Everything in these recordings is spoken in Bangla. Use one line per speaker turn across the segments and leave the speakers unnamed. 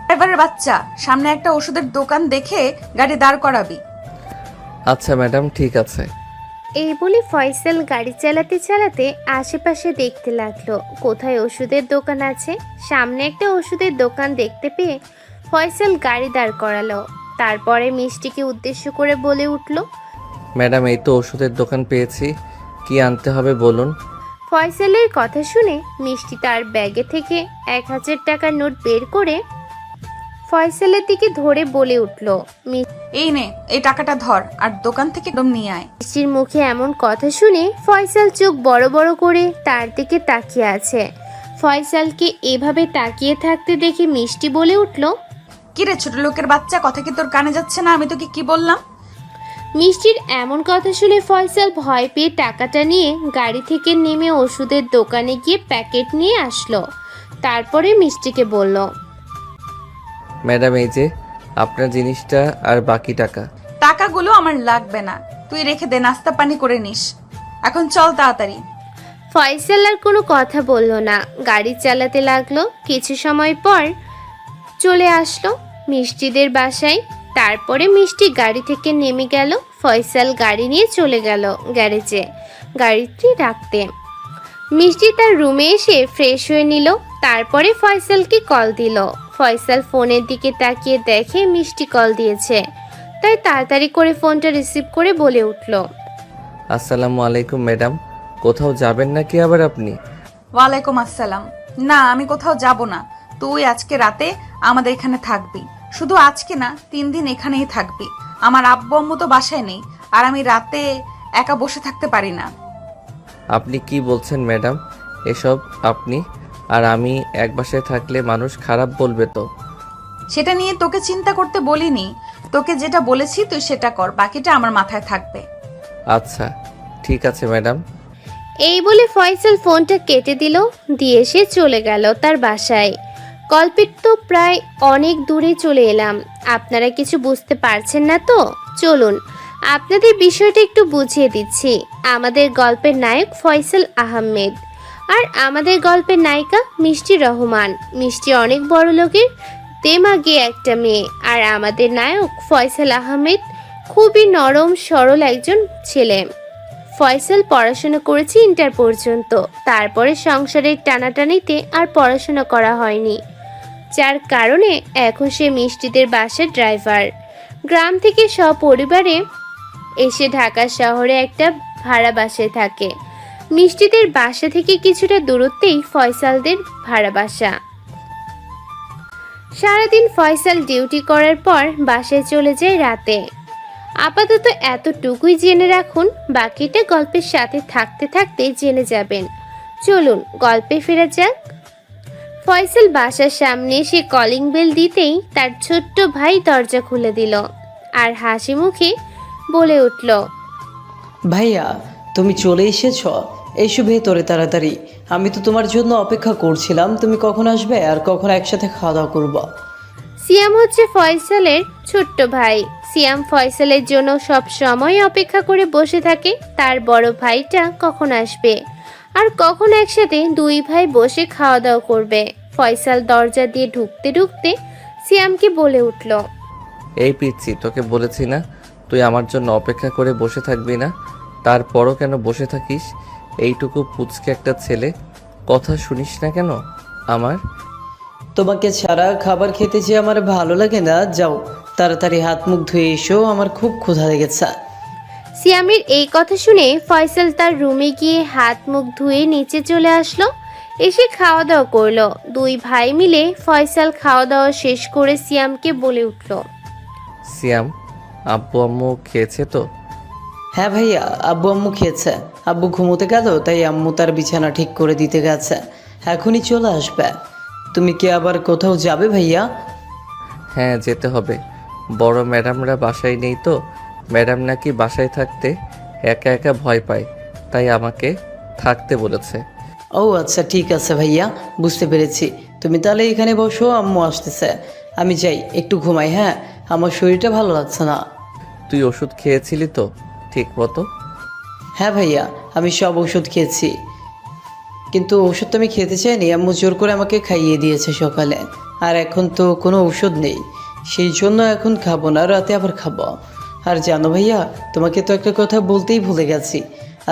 ড্রাইভারের বাচ্চা, সামনে একটা ওষুধের দোকান দেখে গাড়ি দাঁড় করাবি।
আচ্ছা ম্যাডাম, ঠিক আছে।
এই বলে ফয়সাল গাড়ি চালাতে চালাতে আশেপাশে দেখতে লাগলো কোথায় ওষুধের দোকান আছে। সামনে একটা ওষুধের দোকান দেখতে পেয়ে ফয়সাল গাড়ি দাঁড় করালো। তারপরে মিষ্টিকে উদ্দেশ্য করে বলে উঠল,
ম্যাডাম, এই তো ওষুধের দোকান পেয়েছি, কি আনতে হবে বলুন।
ফয়সালের কথা শুনে মিষ্টি তার ব্যাগে থেকে 1000 টাকার নোট বের করে ফয়সালের দিকে ধরে বলে উঠল,
এই নে, এই টাকাটা ধর আর দোকান থেকে একদম নিয়ে আয়।
মিষ্টির মুখে এমন কথা শুনে ফয়সাল চোখ বড় বড় করে তার দিকে তাকিয়ে আছে। ফয়সালকে এভাবে তাকিয়ে থাকতে দেখে মিষ্টি বলে উঠল,
কিরে ছোট লোকের বাচ্চা, কথা কি তোর কানে যাচ্ছে না? আমি তোকে কি বললাম?
মিষ্টির এমন কথা শুনে ফয়সাল ভয় পেয়ে টাকাটা নিয়ে গাড়ি থেকে নেমে ওষুধের দোকানে গিয়ে প্যাকেট নিয়ে আসলো। তারপরে মিষ্টিকে বলল,
ম্যাডাম, এই যে আপনার জিনিসটা আর বাকি টাকা।
টাকাগুলো আমার লাগবে না, তুই রেখে দে, নাস্তা পানি করে নিস। এখন চল তাড়াতাড়ি।
ফয়সাল আর কোনো কথা বলল না, গাড়ি চালাতে লাগলো। কিছু সময় পর চলে আসলো মিষ্টিদের বাসায়। তারপরে মিষ্টি গাড়ি থেকে নেমে গেল। ফয়সাল গাড়ি নিয়ে চলে গেল গ্যারেজে গাড়িটি রাখতে। মিষ্টি তার রুমে এসে ফ্রেশ হয়ে নিল। তারপরে ফয়সালকে কল দিল। ফয়সাল ফোনের দিকে তাকিয়ে দেখে মিষ্টি কল দিয়েছে, তাই তাড়াতাড়ি করে ফোনটা রিসিভ করে বলে উঠল,
আসসালামু আলাইকুম ম্যাডাম, কোথাও যাবেন নাকি আবার আপনি?
ওয়ালাইকুম আসসালাম। না, আমি কোথাও যাব না। তুই আজকে রাতে আমাদের এখানে থাকবি। শুধু আজকে না, 3 দিন এখানেই থাকবি। আমার আব্বু আম্মু তো বাসায় নেই, আর আমি রাতে একা বসে থাকতে পারি না।
আপনি কি বলছেন ম্যাডাম এসব? আপনি আর আমি এক বাসায় থাকলে মানুষ খারাপ বলবে তো।
সেটা নিয়ে তোকে চিন্তা করতে বলিনি। তোকে যেটা বলেছি তুই সেটা কর, বাকিটা আমার মাথায় থাকবে।
আচ্ছা ঠিক আছে ম্যাডাম।
এই বলে ফয়সাল ফোনটা কেটে দিল, দিয়ে সে চলে গেল তার বাসায়। গল্পের তো প্রায় অনেক দূরে চলে এলাম। আপনারা কিছু বুঝতে পারছেন না তো? চলুন আপনাদের বিষয়টা একটু বুঝিয়ে দিচ্ছি। আমাদের গল্পের নায়ক ফয়সাল আহমেদ, আর আমাদের গল্পের নায়িকা মিষ্টি রহমান। মিষ্টি অনেক বড় লোকের দেমাগে একটা মেয়ে, আর আমাদের নায়ক ফয়সাল আহমেদ খুবই নরম সরল একজন ছেলে। ফয়সাল পড়াশোনা করেছে ইন্টার পর্যন্ত, তারপরে সংসারের টানাটানিতে আর পড়াশোনা করা হয়নি, যার কারণে এখন সে মিষ্টিদের বাসার ড্রাইভার। গ্রাম থেকে সপরিবারে এসে ঢাকা শহরে একটা ভাড়া বাসায় থাকে। মিষ্টিদের বাসা থেকে কিছুটা দূরত্বেই ফয়সালদের ভাড়া বাসা। সারাদিন ফয়সাল ডিউটি করার পর বাসায় চলে যায় রাতে। আপাতত এতটুকুই জেনে রাখুন, বাকিটা গল্পের সাথে থাকতে থাকতে জেনে যাবেন। চলুন গল্পে ফেরা যাক। ফয়সাল বাসার সামনে এসে কলিং বেল দিতেই তার ছোট্ট ভাই দরজা খুলে দিল আর হাসি মুখে বলে উঠল,
ভাইয়া তুমি চলে এসেছ? এসো ভেতরে তাড়াতাড়ি, আমি তো তোমার জন্য অপেক্ষা করছিলাম। তুমি কখন আসবে আর কখন একসাথে খাওয়া দাওয়া করবো?
সিয়াম হচ্ছে ফয়সালের ছোট্ট ভাই। সিয়াম ফয়সালের জন্য সব সময় অপেক্ষা করে বসে থাকে তার বড় ভাইটা কখন আসবে আর কখন একসাথে দুই ভাই বসে খাওয়া দাওয়া করবে। ফয়সাল দরজা দিয়ে ঢুকতে ঢুকতে সিয়ামকে বলে উঠল,
এই পিচ্ছি, তোকে বলেছি না তুই আমার জন্য অপেক্ষা করে বসে থাকবি না? তারপরও কেন বসে থাকিস? এইটুকু পুচকে একটা ছেলে, কথা শুনিস না কেন আমার?
তোমাকে ছাড়া খাবার খেতে যে আমার ভালো লাগে না। যাও তাড়াতাড়ি হাত মুখ ধুয়ে এসো, আমার খুব ক্ষুধা লেগেছে।
সিয়ামের এই কথা শুনে ফয়সাল তার রুমে গিয়ে হাত মুখ ধুয়ে নিচে চলে আসলো। এসে খাওয়া দাওয়া করলো। দুই ভাই মিলে ফয়সাল খাওয়া দাওয়া শেষ করে সিয়ামকে বলে উঠল,
সিয়াম, আব্বু আম্মু খেয়েছে তো?
হ্যাঁ ভাইয়া, আব্বু আম্মু খেয়েছে। আব্বু ঘুমোতে গেল, তাই আম্মু তার বিছানা ঠিক করে দিতে গেছে, এখনই চলে আসবে। তুমি কি আবার কোথাও যাবে ভাইয়া?
হ্যাঁ যেতে হবে, বড় ম্যাডামরা বাসায় নেই তো। ম্যাডাম নাকি বাসায় থাকতে একা একা ভয় পায়, তাই আমাকে থাকতে বলেছে।
ও আচ্ছা ঠিক আছে ভাইয়া, বুঝতে পেরেছি। তুমি তাহলে এখানে বসো, আম্মু আসতেছে। আমি যাই, একটু ঘুমাই। হ্যাঁ, আমার শরীরটা ভালো লাগছে না।
তুই ওষুধ খেয়েছিলি তো ঠিক মতো?
হ্যাঁ ভাইয়া, আমি সব ওষুধ খেয়েছি, কিন্তু ওষুধ তো আমি খেতে চাইনি। আম্মু জোর করে আমাকে খাইয়ে দিয়েছে সকালে। আর এখন তো কোনো ঔষধ নেই, সেই জন্য এখন খাবো না, রাতে আবার খাবো। আর জানো ভাইয়া, তোমাকে তো একটা কথা বলতেই ভুলে গেছি।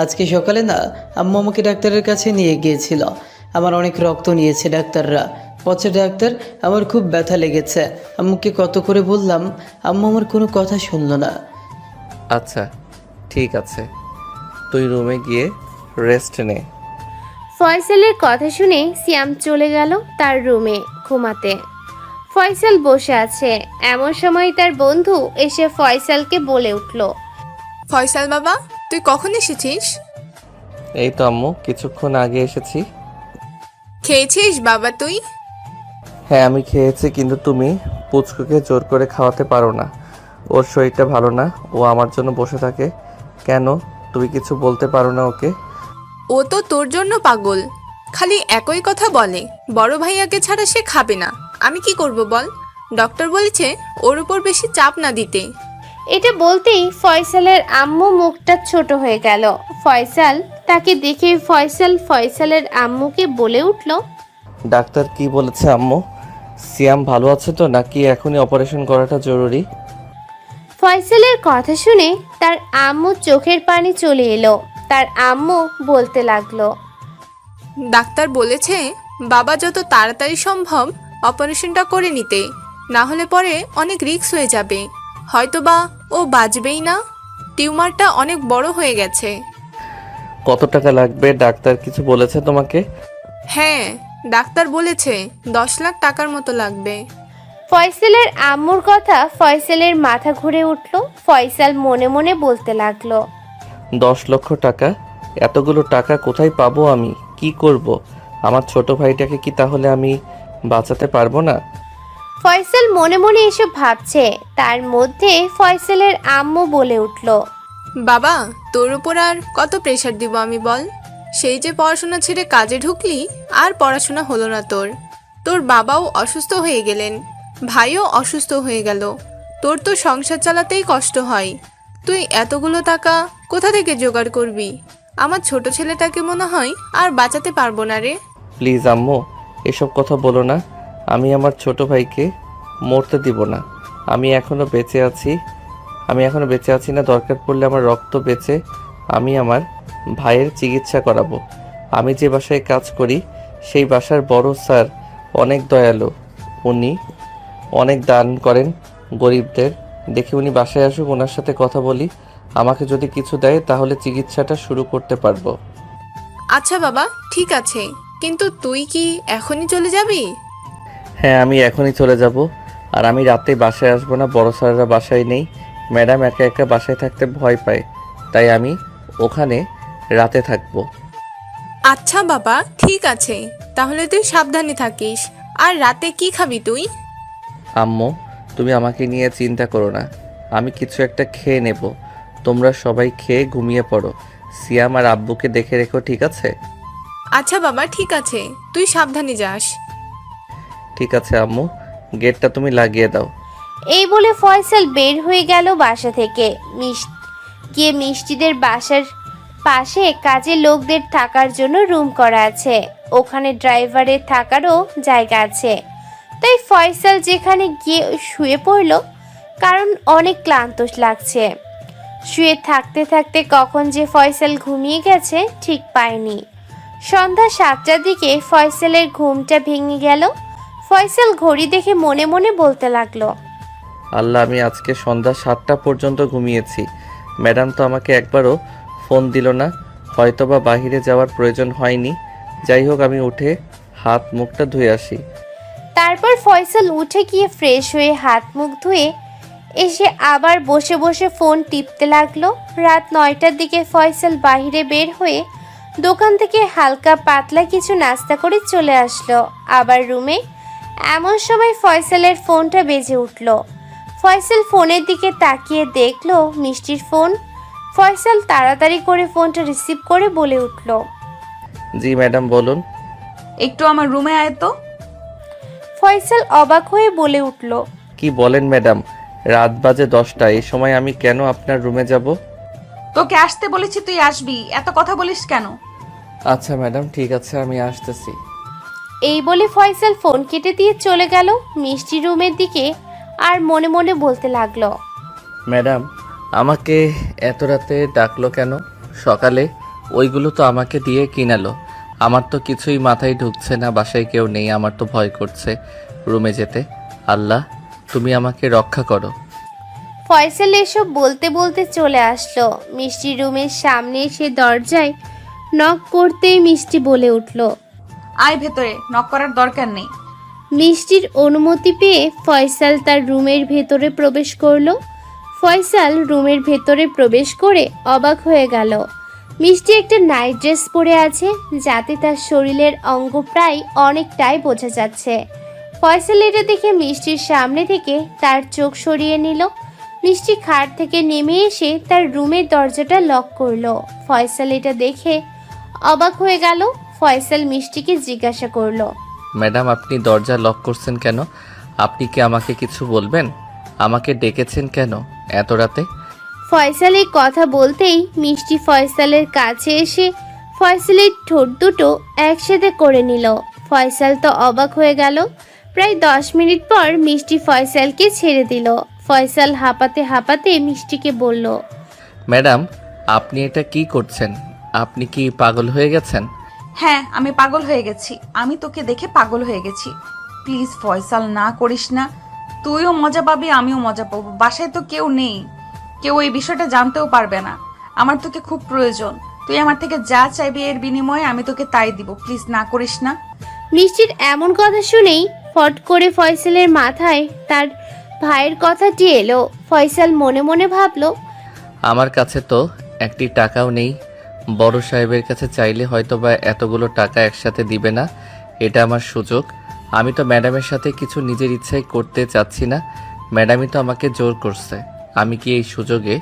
আজকে সকালে না আম্মু আমাকে ডাক্তারের কাছে নিয়ে গিয়েছিল। আমার অনেক রক্ত নিয়েছে ডাক্তাররা। পচা ডাক্তার, আমার খুব ব্যথা লেগেছে। আম্মুকে কত করে বললাম, আম্মু আমার কোনো কথা শুনলো না।
আচ্ছা ঠিক আছে, তুই রুমে গিয়ে রেস্ট নে।
ফয়সালের কথা শুনে সিয়াম চলে গেল তার রুমে ঘুমাতে। ফয়সাল বসে আছে, এমন সময় তার বন্ধু এসে ফয়সালকে বলে উঠল,
ফয়সাল বাবা, তুই কখন এসেছিস?
এই তো আম্মু, কিছুক্ষণ আগে এসেছি।
খেয়েছিস বাবা তুই?
হ্যাঁ আমি খেয়েছি, কিন্তু তুমি পুচকুকে জোর করে খাওয়াতে পারো না। ওর শরীরটা ভালো না, ও আমার জন্য বসে থাকে। কেন তুমি কিছু বলতে পারো না ওকে?
ও তো তোর জন্য পাগল, খালি একই কথা বলে। বড় ভাইয়াকে ছাড়া সে খাবে না। আমি কি করব বল? ডক্টর বলেছে ওর উপর বেশি চাপ না দিতে।
এটা বলতেই ফয়সালের আম্মু মুখটা ছোট হয়ে গেল। ফয়সাল তাকে দেখে ফয়সালের আম্মুকে বলে উঠল,
ডাক্তার কি বলেছে আম্মু? সিয়াম ভালো আছে তো, নাকি এখনই অপারেশন করাটা জরুরি?
ফয়সালের কথা শুনে তার আম্মু চোখের পানি চলে এলো। তার আম্মু বলতে লাগলো,
ডাক্তার বলেছে বাবা যত তাড়াতাড়ি সম্ভব অপারেশনটা করে নিতে, না হলে পরে অনেক রিস্ক হয়ে যাবে। হয়তোবা ও বাঁচবেই না। টিউমারটা অনেক বড় হয়ে গেছে।
কত টাকা লাগবে? ডাক্তার কিছু বলেছে তোমাকে?
হ্যাঁ, ডাক্তার বলেছে 10 লাখ টাকার মতো লাগবে।
ফয়সালের আম্মুর কথা ফয়সালের মাথা ঘুরে উঠল। ফয়সাল মনে মনে বলতে লাগলো,
10 লক্ষ টাকা? এতগুলো টাকা কোথায় পাবো আমি? কি করব? আমার ছোট ভাইটাকে কি তাহলে আমি বাঁচাতে পারবো না?
ফয়সাল মনে মনে এসব ভাবছে। তার মধ্যে ফয়সালের আম্মু বলে উঠল,
বাবা, তোর উপর আর কত প্রেশার দিব আমি বল? সেই যে পড়াশোনা ছেড়ে কাজে ঢুকলি, আর পড়াশোনা হলো না তোর। তোর বাবাও অসুস্থ হয়ে গেলেন, ভাইও অসুস্থ হয়ে গেল। তোর তো সংসার চালাতেই কষ্ট হয়। তুই এতগুলো টাকা কোথা থেকে জোগাড় করবি? আমার ছোট ছেলেটাকে মনে হয় আর বাঁচাতে পারবো না রে।
প্লিজ আম্মু, এসব কথা বলো না। আমি আমার ছোট ভাইকে মরতে দিব না। আমি এখনো বেঁচে আছি না। দরকার পড়লে আমার রক্ত বেচে আমি আমার ভাইয়ের চিকিৎসা করাবো। আমি যে বাসায় কাজ করি সেই বাসার বড় স্যার অনেক দয়ালু। উনি অনেক দান করেন গরিবদের। দেখি উনি বাসায় আসুক, ওনার সাথে কথা বলি। আমাকে যদি কিছু দেয় তাহলে চিকিৎসাটা শুরু করতে পারবো।
আচ্ছা বাবা, ঠিক আছে, কিন্তু তুই কি এখনই চলে যাবি?
হ্যাঁ আমি এখনই চলে যাব। আর আমি রাতে বাসায় আসবো না, বড় স্যাররা বাসায় নেই। ম্যাডাম একা একা বাসায় থাকতে ভয় পায়, তাই আমি ওখানে রাতে থাকবো।
আচ্ছা বাবা, ঠিক আছে, তাহলে তুই সাবধানে থাকিস। আর রাতে কি খাবি তুই?
আম্মু তুমি আমাকে নিয়ে চিন্তা করো না, আমি কিছু একটা খেয়ে নেব। তোমরা সবাই খেয়ে ঘুমিয়ে পড়ো। সিয়াম আর আব্বুকে দেখে রেখো, ঠিক আছে?
আচ্ছা বাবা, ঠিক আছে, তুই সাবধানে যাস।
ঠিক আছে আম্মু, গেটটা তুমি লাগিয়ে দাও।
এই বলে ফয়সাল বের হয়ে গেল বাসা থেকে। গিয়ে মিষ্টিদের বাসার পাশে কাজের লোকদের থাকার জন্য রুম করা আছে। ওখানে ড্রাইভারের থাকারও জায়গা আছে। তাই ফয়সাল যেখানে গিয়ে শুয়ে পড়ল, কারণ অনেক ক্লান্ত লাগছে। শুয়ে থাকতে থাকতে কখন যে ফয়সাল ঘুমিয়ে গেছে ঠিক পায়নি। সন্ধ্যা 7টার দিকে ফয়সালের ঘুমটা ভেঙে গেল। ফয়সাল ঘড়ি দেখে মনে মনে বলতে লাগলো,
আল্লাহ, আমি আজকে সন্ধ্যা 7টা পর্যন্ত ঘুমিয়েছি। ম্যাডাম তো আমাকে একবারও ফোন দিল না, হয়তোবা বাইরে যাওয়ার প্রয়োজন হয়নি। যাই হোক, আমি উঠে হাত মুখটা ধুয়ে আসি।
তারপর ফয়সাল উঠে গিয়ে ফ্রেশ হয়ে হাত মুখ ধুয়ে এসে আবার বসে বসে ফোন টিপতে লাগলো। রাত 9টার দিকে ফয়সাল বাইরে বের হয়ে দোকান থেকে হালকা পাতলা কিছু নাস্তা করে চলে আসলো আবার রুমে। এমন সময় ফয়সালের ফোনটা বেজে উঠল। ফয়সাল ফোনের দিকে তাকিয়ে দেখলো মিষ্টির ফোন। ফয়সাল তাড়াতাড়ি করে ফোনটা রিসিভ করে বলে উঠল,
জি ম্যাডাম বলুন।
একটু আমার রুমে আয় তো।
ফয়সাল অবাক হয়ে বলে উঠল,
কি বলেন ম্যাডাম? রাত বাজে 10টা, এই সময় আমি কেন আপনার রুমে যাব?
তোকে আসতে বলেছি, তুই আসবি, এত কথা বলিস কেন?
আচ্ছা ম্যাডাম, ঠিক আছে, আমি আসতেছি।
এই বলে ফয়সাল ফোন কেটে দিয়ে চলে গেল মিষ্টি রুমের দিকে আর মনে মনে বলতে লাগলো,
ম্যাডাম আমাকে এত রাতে ডাকলো কেন? সকালে ওইগুলো তো আমাকে দিয়ে কিনালো। আমার তো কিছুই মাথায় ঢুকছে না, বাসায় কেউ নেই, আমার তো ভয় করছে রুমে যেতে। আল্লাহ তুমি আমাকে রক্ষা করো।
ফয়সাল এসব বলতে বলতে চলে আসলো মিষ্টি রুমের সামনে। এসে দরজায় নক করতেই মিষ্টি বলে উঠল,
আয় ভেতরে, নক করার দরকার নেই।
মিষ্টির অনুমতি পেয়ে ফয়সাল তার রুমের ভেতরে প্রবেশ করলো। ফয়সাল রুমের ভেতরে প্রবেশ করে অবাক হয়ে গেল। মিষ্টি একটা নাইট ড্রেস পরে আছে, যাতে তার শরীরের অঙ্গ প্রায় অনেকটাই বোঝা যাচ্ছে। ফয়সাল এটা দেখে মিষ্টির সামনে থেকে তার চোখ সরিয়ে নিল। মিষ্টি খাট থেকে নেমে এসে তার রুমের দরজাটা লক করলো। ফয়সাল এটা দেখে অবাক হয়ে গেল। ফয়সাল মিষ্টিকে জিজ্ঞাসা করলো,
ম্যাডাম আপনি দরজা লক করছেন কেন? আপনি কি আমাকে কিছু বলবেন? আমাকে ডেকেছেন কেন এত রাতে?
ফয়সাল এই কথা বলতেই মিষ্টি ফয়সালের কাছে এসে ফয়সালের ঠোঁট দুটো একসাথে করে নিল। ফয়সাল তো অবাক হয়ে গেল। প্রায় 10 মিনিট পর মিষ্টি ফয়সালকে ছেড়ে দিল। ফয়সাল হাঁপাতে হাঁপাতে মিষ্টিকে বলল,
ম্যাডাম আপনি এটা কি করছেন? আপনি কি পাগল হয়ে গেছেন?
হ্যাঁ, আমি পাগল হয়ে গেছি। আমি তোকে দেখে পাগল হয়ে গেছি। প্লিজ ফয়সাল, না করিস না। তুইও মজা পাবি, আমিও মজা পাবো। বাসায় তো কেউ নেই, কেউ এই বিষয়টা জানতেও পারবে না। আমার তোকে খুব প্রয়োজন। তুই আমার থেকে যা চাইবি এর বিনিময়ে আমি তোকে তাই দিব। প্লিজ না করিস না।
মিষ্টির এমন কথা শুনেই ফট করে ফয়সালের মাথায় তার ভাইয়ের কথাটি এলো। ফয়সাল মনে মনে ভাবলো,
আমার কাছে তো একটি টাকাও নেই। বড় সাহেবের কাছে চাইলে হয়তো বা এতগুলো টাকা একসাথে দিবে না। এটা আমার সুযোগ। আমি তো ম্যাডামের সাথে কিছু নিজের ইচ্ছাই করতে চাচ্ছি না, ম্যাডামই তো আমাকে জোর করছে। আমি কি এই সুযোগে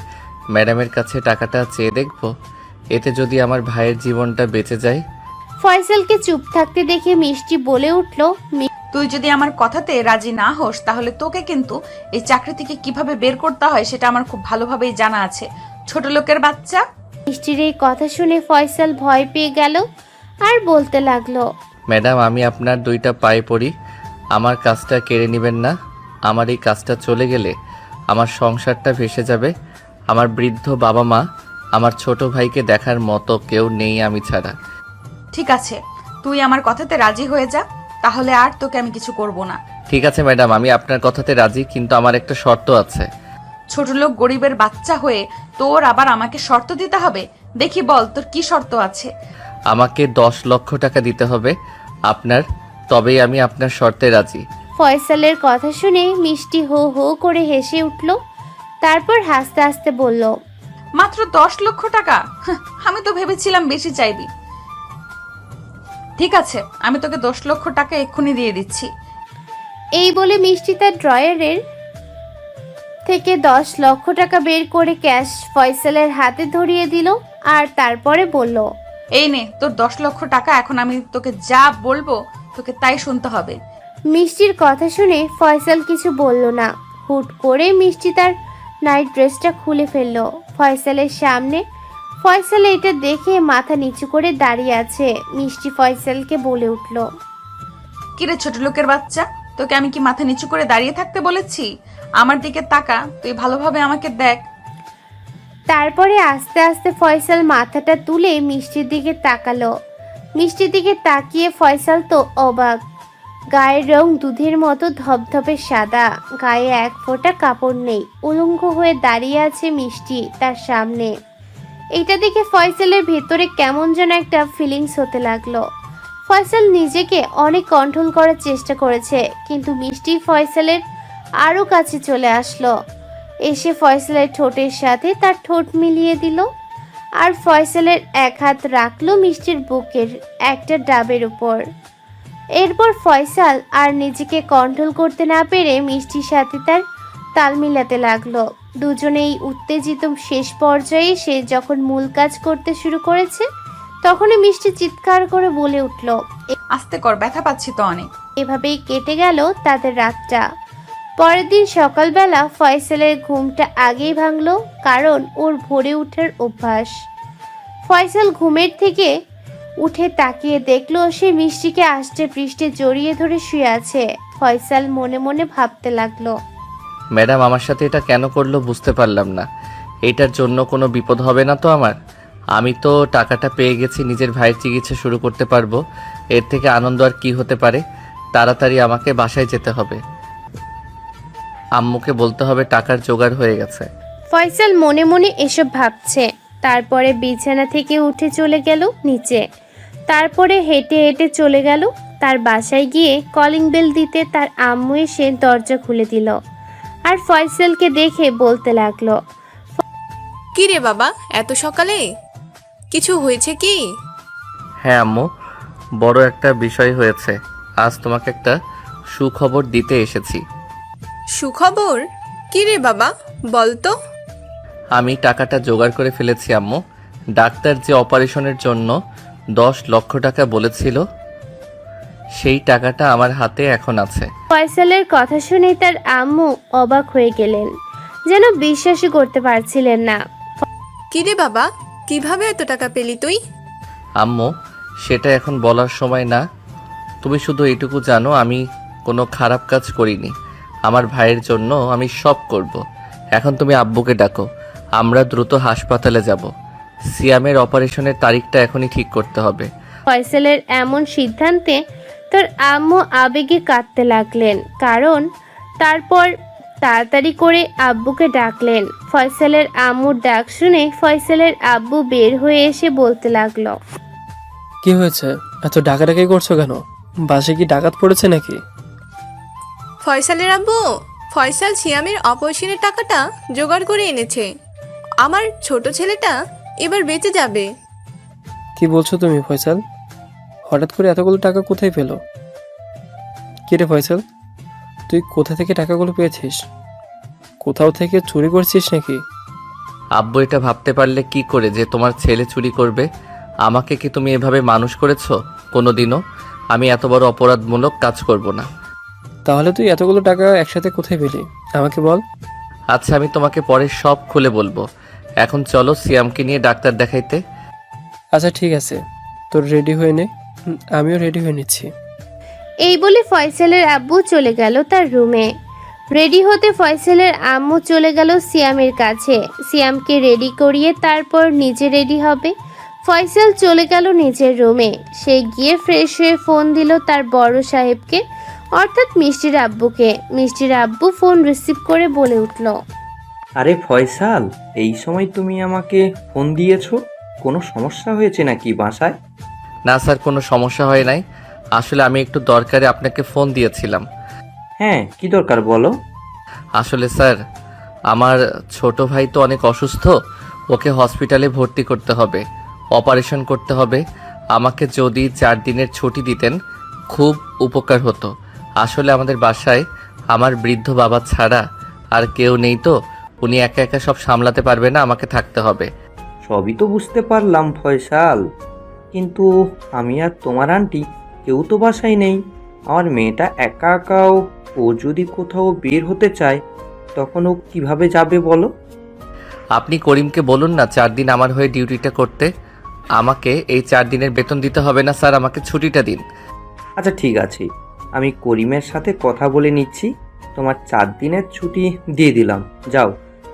ম্যাডামের কাছে টাকাটা চেয়ে দেখব? এতে যদি আমার ভাইয়ের জীবনটা বেঁচে যায়।
ফয়সালকে চুপ থাকতে দেখে মিষ্টি বলে উঠল,
তুই যদি আমার কথাতে রাজি না হোস তাহলে তোকে কিন্তু এই চাকরি থেকে কিভাবে বের করতে হয় সেটা আমার খুব ভালোভাবেই জানা আছে, ছোট লোকের বাচ্চা।
মিষ্টির এই কথা শুনে ফয়সাল ভয় পেয়ে গেল আর বলতে লাগলো,
ম্যাডাম আমি আপনার 2টা পায়ে পড়ি, আমার কাজটা কেড়ে নেবেন না। আমার এই কাজটা চলে গেলে আমার সংসারটা ভেসে যাবে। আমার বৃদ্ধ বাবা মা, আমার ছোট ভাইকে দেখার মতো কেউ নেই আমি ছাড়া।
ঠিক আছে, তুই আমার কথাতে রাজি হয়ে যা, তাহলে আর তোকে আমি কিছু করব না।
ঠিক আছে ম্যাডাম, আমি আপনার কথাতে রাজি, কিন্তু আমার একটা শর্ত আছে।
ছোট লোক গরিবের বাচ্চা হয়ে তোর আবার আমাকে শর্ত দিতে হবে? দেখি বল, তোর কি শর্ত আছে?
আমাকে 10 লক্ষ টাকা দিতে হবে আপনার, তবেই আমি আপনার শর্তে রাজি।
ফয়সালের কথা শুনে মিষ্টি হো হো করে হেসে উঠল। তারপর হাসতে হাসতে বলল,
মাত্র 10 লক্ষ টাকা? হাহ, আমি তো ভেবেছিলাম বেশি চাইবি। ঠিক আছে, আমি তোকে 10 লক্ষ টাকা এক্ষুনি দিয়ে দিচ্ছি।
এই বলে মিষ্টি তার ড্রয়ারের থেকে 10 লক্ষ টাকা বের করে ক্যাশ ফয়সালের হাতে ধরিয়ে দিল আর তারপরে বলল,
এই নে তোর 10 লক্ষ টাকা। এখন আমি তোকে যা বলবো তোকে তাই শুনতে হবে।
মিষ্টির কথা শুনে ফয়সাল কিছু বলল না। হুট করে মিষ্টি তার নাইট ড্রেসটা খুলে ফেলল ফয়সালের সামনে। ফয়সাল এটা দেখে মাথা নিচু করে দাঁড়িয়ে আছে। মিষ্টি ফয়সালকে বলে উঠল,
কিরে ছোট লোকের বাচ্চা, তোকে আমি কি মাথা নিচু করে দাঁড়িয়ে থাকতে বলেছি? আমার দিকে তাকা, তুই ভালোভাবে আমাকে দেখ।
তারপরে আস্তে আস্তে ফয়সাল মাথাটা তুলে মিষ্টির দিকে তাকালো। মিষ্টির দিকে তাকিয়ে ফয়সাল তো অবাক। গায়ের রং দুধের মতো ধপধপে সাদা, গায়ে এক ফোঁটা কাপড় নেই, উলঙ্গ হয়ে দাঁড়িয়ে আছে মিষ্টি তার সামনে। এটা দেখে ফয়সালের ভেতরে কেমন যেন একটা ফিলিংস হতে লাগলো। ফয়সাল নিজেকে অনেক কন্ট্রোল করার চেষ্টা করেছে, কিন্তু মিষ্টি ফয়সালের আরও কাছে চলে আসলো। এসে ফয়সালের ঠোঁটের সাথে তার ঠোঁট মিলিয়ে দিল আর ফয়সালের এক হাত রাখলো মিষ্টির বুকের একটা ডাবের উপর। এরপর ফয়সাল আর নিজেকে কন্ট্রোল করতে না পেরে মিষ্টির সাথে তার তাল মিলাতে লাগলো। দুজনেই উত্তেজিত শেষ পর্যায়ে এসে যখন মূল কাজ করতে শুরু করেছে তখনই মিষ্টি চিৎকার করে বলে উঠল,
আস্তে কর, ব্যথা পাচ্ছি তো অনেক।
এভাবেই কেটে গেল তাদের রাতটা। পরের দিন সকালবেলা ফয়সালের ঘুমটা আগেই ভাঙলো, কারণ ওর ভোরে ওঠার অভ্যাস। ফয়সাল ঘুমের থেকে উঠে তাকিয়ে দেখলো সে মিষ্টিকে আষ্টে পৃষ্ঠে জড়িয়ে ধরে শুয়ে আছে। ফয়সাল মনে মনে ভাবতে লাগলো,
ম্যাডাম আমার সাথে এটা কেন করলো বুঝতে পারলাম না। এটার জন্য কোনো বিপদ হবে না তো আমার? আমি তো টাকাটা পেয়ে গেছি, নিজের ভাইয়ের চিকিৎসা শুরু করতে পারবো। এর থেকে আনন্দ আর কি হতে পারে? তাড়াতাড়ি আমাকে বাসায় যেতে হবে, আম্মুকে বলতে হবে টাকার জোগাড় হয়ে গেছে।
ফয়সাল মনে মনে এসব ভাবছে। তারপরে বিছানা থেকে উঠে চলে গেল নিচে। তারপরে হেঁটে হেঁটে চলে গেল তার বাসায়। গিয়ে কলিং বেল দিতে তার আম্মু এসে দরজা খুলে দিল আর ফয়সালকে দেখে বলতে লাগলো,
কি রে বাবা, এত সকালে? কিছু হয়েছে কি?
হ্যাঁ আম্মু, বড় একটা বিষয় হয়েছে। আজ তোমাকে একটা সুখবর দিতে এসেছি।
সুখবর? কি রে বাবা, বল তো।
আমি টাকাটা জোগাড় করে ফেলেছি আম্মু। ডাক্তার যে অপারেশনের জন্য 10 লক্ষ টাকা বলেছিল, সেই টাকাটা আমার হাতে এখন আছে।
ফয়সালের কথা শুনে তার আম্মু অবাক হয়ে গেলেন, যেন বিশ্বাসই করতে পারছিলেন না।
কি রে বাবা, কিভাবে এত টাকা পেলি তুই?
আম্মু, সেটা এখন বলার সময় না। তুমি শুধু এইটুকু জানো আমি কোনো খারাপ কাজ করিনি। আমার ভাইয়ের জন্য আমি সব করব। এখন তুমি আব্বুকে ডাকো, আমরা দ্রুত হাসপাতালে যাব। সিয়ামের অপারেশনের তারিখটা এখনই ঠিক করতে হবে।
ফয়সালের এমন সিদ্ধান্তে তার আম্মু আবেগে কাঁদতে লাগলেন। কারণ তারপর তাড়াতাড়ি করে আব্বুকে ডাকলেন। ফয়সালের আম্মুর ডাক শুনে ফয়সালের আব্বু বের হয়ে এসে বলতে লাগলো,
কি হয়েছে? এত ডাকাডাকি করছো কেন? বাসে কি ডাকাত পড়েছে নাকি?
ফয়সালের আব্বু, ফয়সাল সিয়ামের অপারেশনের টাকাটা জোগাড় করে এনেছে। আমার ছোট ছেলেটা এবার বেঁচে যাবে।
কি বলছো তুমি ফয়সাল? হঠাৎ করে এতগুলো টাকা কোথায় পেলো? কি রে ফয়সাল, তুই কোথা থেকে টাকাগুলো পেয়েছিস? কোথাও থেকে চুরি করছিস নাকি?
আব্বু এটা ভাবতে পারলে কি করে যে তোমার ছেলে চুরি করবে? আমাকে কি তুমি এভাবে মানুষ করেছো কোনোদিনও? আমি এত বড় অপরাধমূলক কাজ করব না।
তাহলে তুই এতগুলো টাকা একসাথে কোথায় পেলি আমাকে বল।
আচ্ছা, আমি তোমাকে পরে সব খুলে বলবো। এখন চলো সিয়ামকে নিয়ে ডাক্তার দেখাইতে।
আচ্ছা ঠিক আছে, তোর রেডি হয়ে নে, আমিও রেডি হয়ে নিচ্ছি।
এই বলে ফয়সালের আব্বু চলে গেল তার রুমে। রেডি হতে ফয়সালের আম্মু চলে গেল সিয়ামের কাছে। সিয়ামকে রেডি করিয়ে তারপর নিজে রেডি হবে। ফয়সাল চলে গেল নিজের রুমে। সে গিয়ে ফ্রেশ হয়ে ফোন দিল তার বড় সাহেবকে, অর্থাৎ মিষ্টির আব্বুকে। মিষ্টির আব্বু ফোন রিসিভ করে বলে উঠল,
আরে ফয়সাল, এই সময় তুমি আমাকে ফোন দিয়েছো? কোনো সমস্যা হয়েছে নাকি বাসায়?
না স্যার, কোনো সমস্যা হয় নাই। আসলে আমি একটু দরকারে আপনাকে ফোন দিয়েছিলাম।
হ্যাঁ, কি দরকার বলো?
আসলে স্যার, আমার ছোট ভাই তো অনেক অসুস্থ। ওকে হসপিটালে ভর্তি করতে হবে, অপারেশন করতে হবে। আমাকে যদি 4 দিনের ছুটি দিতেন খুব উপকার হতো। আসলে আমাদের বাসায় আমার বৃদ্ধ বাবা ছাড়া আর কেউ নেই, তো উনি একা একা সব সামলাতে পারবে না, আমাকে থাকতে হবে।
সবই তো বুঝতে পারলাম ফয়সাল, কিন্তু আমি আর তোমার আন্টি কেউ তো বাসায় নেই। আমার মেয়েটা একা একাও, ও যদি কোথাও বের হতে চায় তখন ও কিভাবে যাবে বলো?
আপনি করিমকে বলুন না 4 দিন আমার হয়ে ডিউটিটা করতে। আমাকে এই 4 দিনের বেতন দিতে হবে না স্যার, আমাকে ছুটিটা দিন।
আচ্ছা ঠিক আছে, আমি করিমের সাথে কথা বলে নিচ্ছি। তোমার 4 দিনের ছুটি দিয়ে দিলাম, যাও।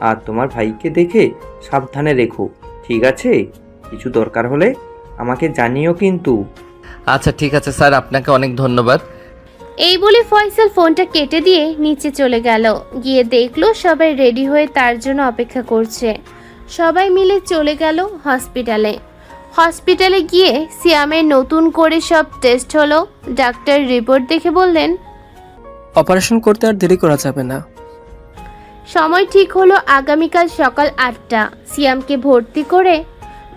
আর তোমার ভাইকে দেখে সাবধানে রেখো, ঠিক আছে? কিছু দরকার হলে আমাকে জানিও কিন্তু।
আচ্ছা ঠিক আছে স্যার, আপনাকে অনেক ধন্যবাদ।
এই বলে ফয়সাল ফোনটা কেটে দিয়ে নিচে চলে গেল। গিয়ে দেখলো সবাই রেডি হয়ে তার জন্য অপেক্ষা করছে। সবাই মিলে চলে গেল হসপিটালে। হসপিটালে গিয়ে সিয়ামের নতুন করে সব টেস্ট হলো। ডাক্তার রিপোর্ট দেখে বললেন,
অপারেশন করতে আর দেরি করা যাবে না।
সময় ঠিক হলো আগামীকাল সকাল 8টা। সিয়ামকে ভর্তি করে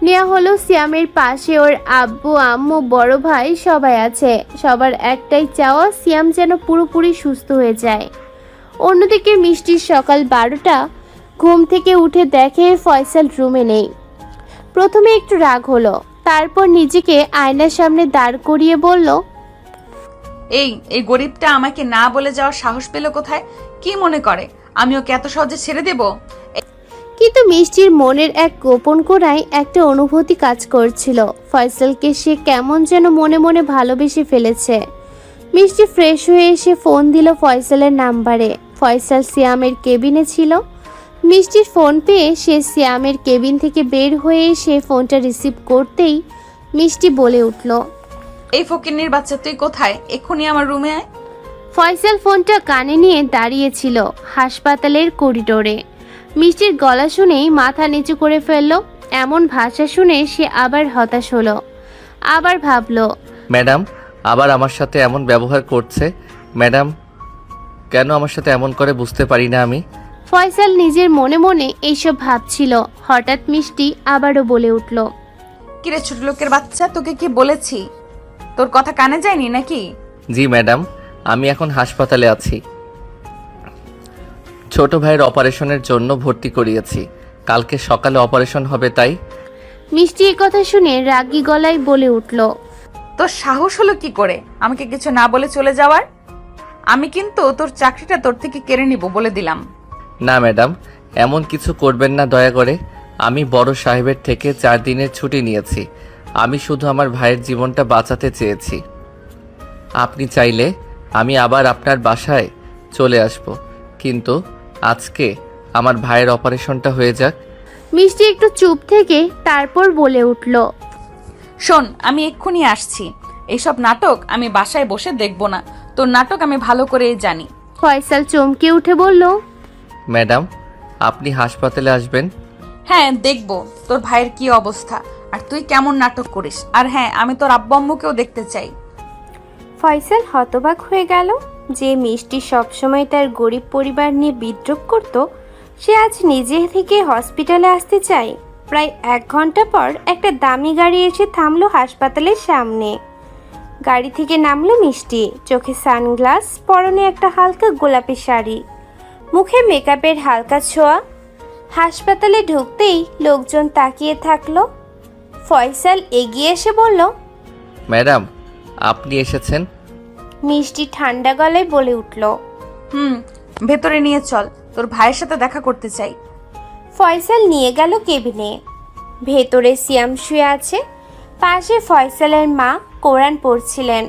নেওয়া হলো। সিয়ামের পাশে ওর আব্বু আম্মু বড় ভাই সবাই আছে। সবার একটাই চাওয়া সিয়াম যেন পুরোপুরি সুস্থ হয়ে যায়। অন্যদিকে মিষ্টির সকাল 12টা। ঘুম থেকে উঠে দেখে ফয়সাল রুমে নেই। প্রথমে একটু রাগ হলো, তারপর নিজেকে আয়নার সামনে দাঁড় করিয়ে বলল,
এই গরিবটা আমাকে না বলে যাওয়ার সাহস পেল কোথায়? কি মনে করে আমি ওকে এত সহজে ছেড়ে দেব?
কিন্তু মিষ্টির মনের এক গোপন কোণায় একটা অনুভূতি কাজ করছিল। ফয়সালকে সে কেমন যেন মনে মনে ভালোবেসে ফেলেছে। মিষ্টি ফ্রেশ হয়ে এসে ফোন দিল ফয়সালের নাম্বারে। ফয়সাল সিয়ামের কেবিনে ছিল। মিষ্টির ফোন পেয়ে সে সিয়ামের কেবিন থেকে বের হয়ে এসে ফোনটা রিসিভ করতেই মিষ্টি বলে উঠল,
এই ফকিন্নির বাচ্চা তুই কোথায়? এক্ষুনি আমার রুমে আয়।
ফয়সাল ফোনটা কানে নিয়ে দাঁড়িয়েছিল হাসপাতালের করিডোরে। মিষ্টির গলা শুনেই মাথা নিচু করে ফেলল। এমন ভাষা শুনে সে আবার হতাশ হলো। আবার ভাবলো,
ম্যাডাম আবার আমার সাথে এমন ব্যবহার করছে। ম্যাডাম কেন আমার সাথে এমন করে বুঝতে পারি না আমি।
ফয়সাল নিজের মনে মনে এইসব ভাবছিল। হঠাৎ মিষ্টি আবারও বলে উঠল,
কিরে ছোট লোকের বাচ্চা, তোকে কি বলেছি? তোর কথা কানে যায়নি নাকি?
জি ম্যাডাম, আমি এখন হাসপাতালে আছি। ছোট ভাইয়ের অপারেশনের জন্য ভর্তি করিয়েছি। কালকে সকালে অপারেশন হবে তাই।
মিষ্টি এই কথা শুনে রাগী গলায় বলে উঠল,
তোর সাহস হলো কি করে আমাকে কিছু না বলে চলে যাওয়ার? আমি কিন্তু তোর চাকরিটা তোর থেকে কেড়ে নিব বলে দিলাম।
না ম্যাডাম, এমন কিছু করবেন না দয়া করে। আমি বড় সাহেবের থেকে 4 দিনের ছুটি নিয়েছি। আমি শুধু আমার ভাইয়ের জীবনটা বাঁচাতে চেয়েছি। আপনি চাইলে আমি আবার আপনার বাসায় চলে আসব, কিন্তু আজকে আমার ভাইয়ের অপারেশনটা হয়ে যাক।
মিষ্টি একটু চুপ থেকে তারপর বলে উঠল,
শোন, আমি এক্ষুনি আসছি। এইসব নাটক আমি বাসায় বসে দেখব না। তোর নাটক আমি ভালো করেই জানি।
ফয়সাল চমকে উঠে বলল,
ম্যাডাম আপনি হাসপাতালে আসবেন?
হ্যাঁ, দেখব তোর ভাইয়ের কি অবস্থা আর তুই কেমন নাটক করিস। আর হ্যাঁ, আমি তোর আব্বু আম্মুকেও দেখতে চাই।
ফয়সাল হতবাক হয়ে গেল। যে মিষ্টি সবসময় তার গরিব পরিবার নিয়ে বিদ্রোহ করত, সে আজ নিজে থেকে হসপিটালে আসতে চায়। প্রায় 1 ঘন্টা পর একটা দামি গাড়ি এসে থামলো হাসপাতালের সামনে। গাড়ি থেকে নামলো মিষ্টি, চোখে সানগ্লাস, পরনে একটা হালকা গোলাপি শাড়ি, মুখে মেকআপের হালকা ছোঁয়া। হাসপাতালে ঢুকতেই লোকজন তাকিয়ে থাকলো। ফয়সাল এগিয়ে এসে বলল,
ম্যাডাম আপনি এসেছেন?
মিষ্টি ঠান্ডা গলায় বলে উঠল,
ভেতরে নিয়ে চল, তোর ভাইয়ের সাথে দেখা করতে চাই।
ফয়সাল নিয়ে গেল কেবিনে। ভেতরে সিয়াম শুয়ে আছে। পাশে ফয়সালের মা কোরআন পড়ছিলেন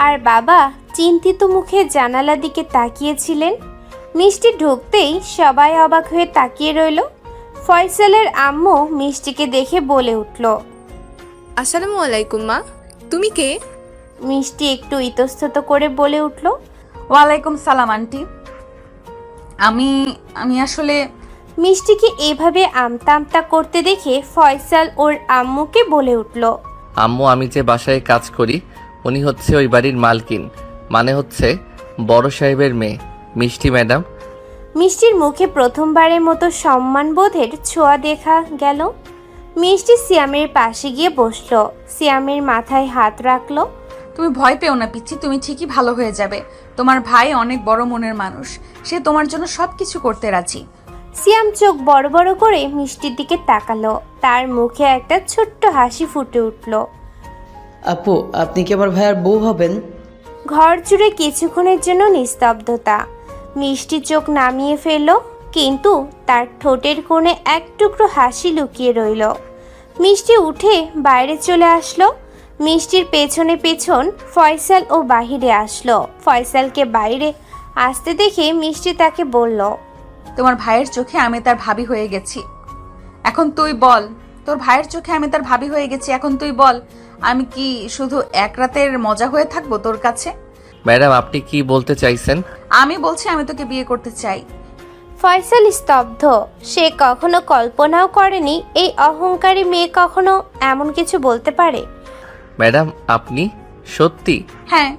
আর বাবা চিন্তিত মুখে জানালা দিকে তাকিয়েছিলেন। মিষ্টি ঢুকতেই সবাই অবাক হয়ে তাকিয়ে রইল। ফয়সালের আম্মু মিষ্টিকে দেখে বলে উঠল,
আসসালামু আলাইকুম মা, তুমি কে?
মিষ্টি একটু ইতস্তত করে বলে উঠল,
ওয়ালাইকুম সালাম আন্টি। আমি আসলে
মিষ্টিকে এভাবে আমতা আমতা করতে দেখে ফয়সাল ওর আম্মুকে বলে উঠল,
আম্মু আমি যে বাসায় কাজ করি উনি হচ্ছে ওই বাড়ির মালকিন, মানে হচ্ছে বড় সাহেবের মেয়ে মিষ্টি ম্যাডাম।
মিষ্টির মুখে প্রথমবারের মতো সম্মানবোধের ছোঁয়া দেখা গেল। মিষ্টি সিয়ামের পাশে গিয়ে বসলো, সিয়ামের মাথায় হাত রাখলো।
তুমি ভয় পেও না পিচ্ছি, তুমি ঠিকই ভালো হয়ে যাবে। তোমার ভাই অনেক বড় মনের মানুষ, সে তোমার জন্য সবকিছু করতে রাজি।
সিয়াম চোখ বড় বড় করে মিষ্টির দিকে তাকালো। তার মুখে একটা ছোট্ট হাসি ফুটে উঠল।
আপু, আপনি কি আমার ভাইয়ার বউ হবেন?
ঘর জুড়ে কিছুক্ষণের জন্য নিস্তব্ধতা। মিষ্টি চোখ নামিয়ে ফেলল, কিন্তু তার ঠোঁটের কোণে এক টুকরো হাসি লুকিয়ে রইল। মিষ্টি উঠে বাইরে চলে আসলো। মিষ্টির পেছনে পেছন ফয়সাল ও বাহিরে আসলো। ফয়সালকে বাইরে আসতে দেখে মিষ্টি তাকে বলল,
তোমার ভাইয়ের চোখে আমি তার ভাবি হয়ে গেছি। এখন তুই বল, তোর ভাইয়ের চোখে আমি তার ভাবি হয়ে গেছি। এখন তুই বল, আমি কি শুধু এক রাতের মজা হয়ে থাকবো তোর কাছে?
ম্যাডাম আপনি কি বলতে চাইছেন?
আমি বলছি আমি তোকে বিয়ে করতে চাই।
ফয়সাল স্তব্ধ। সে কখনো কল্পনাও করেনি এই অহংকারী মেয়ে কখনো এমন কিছু বলতে পারে।
ম্যাডাম আপনি সত্যি?
হ্যাঁ,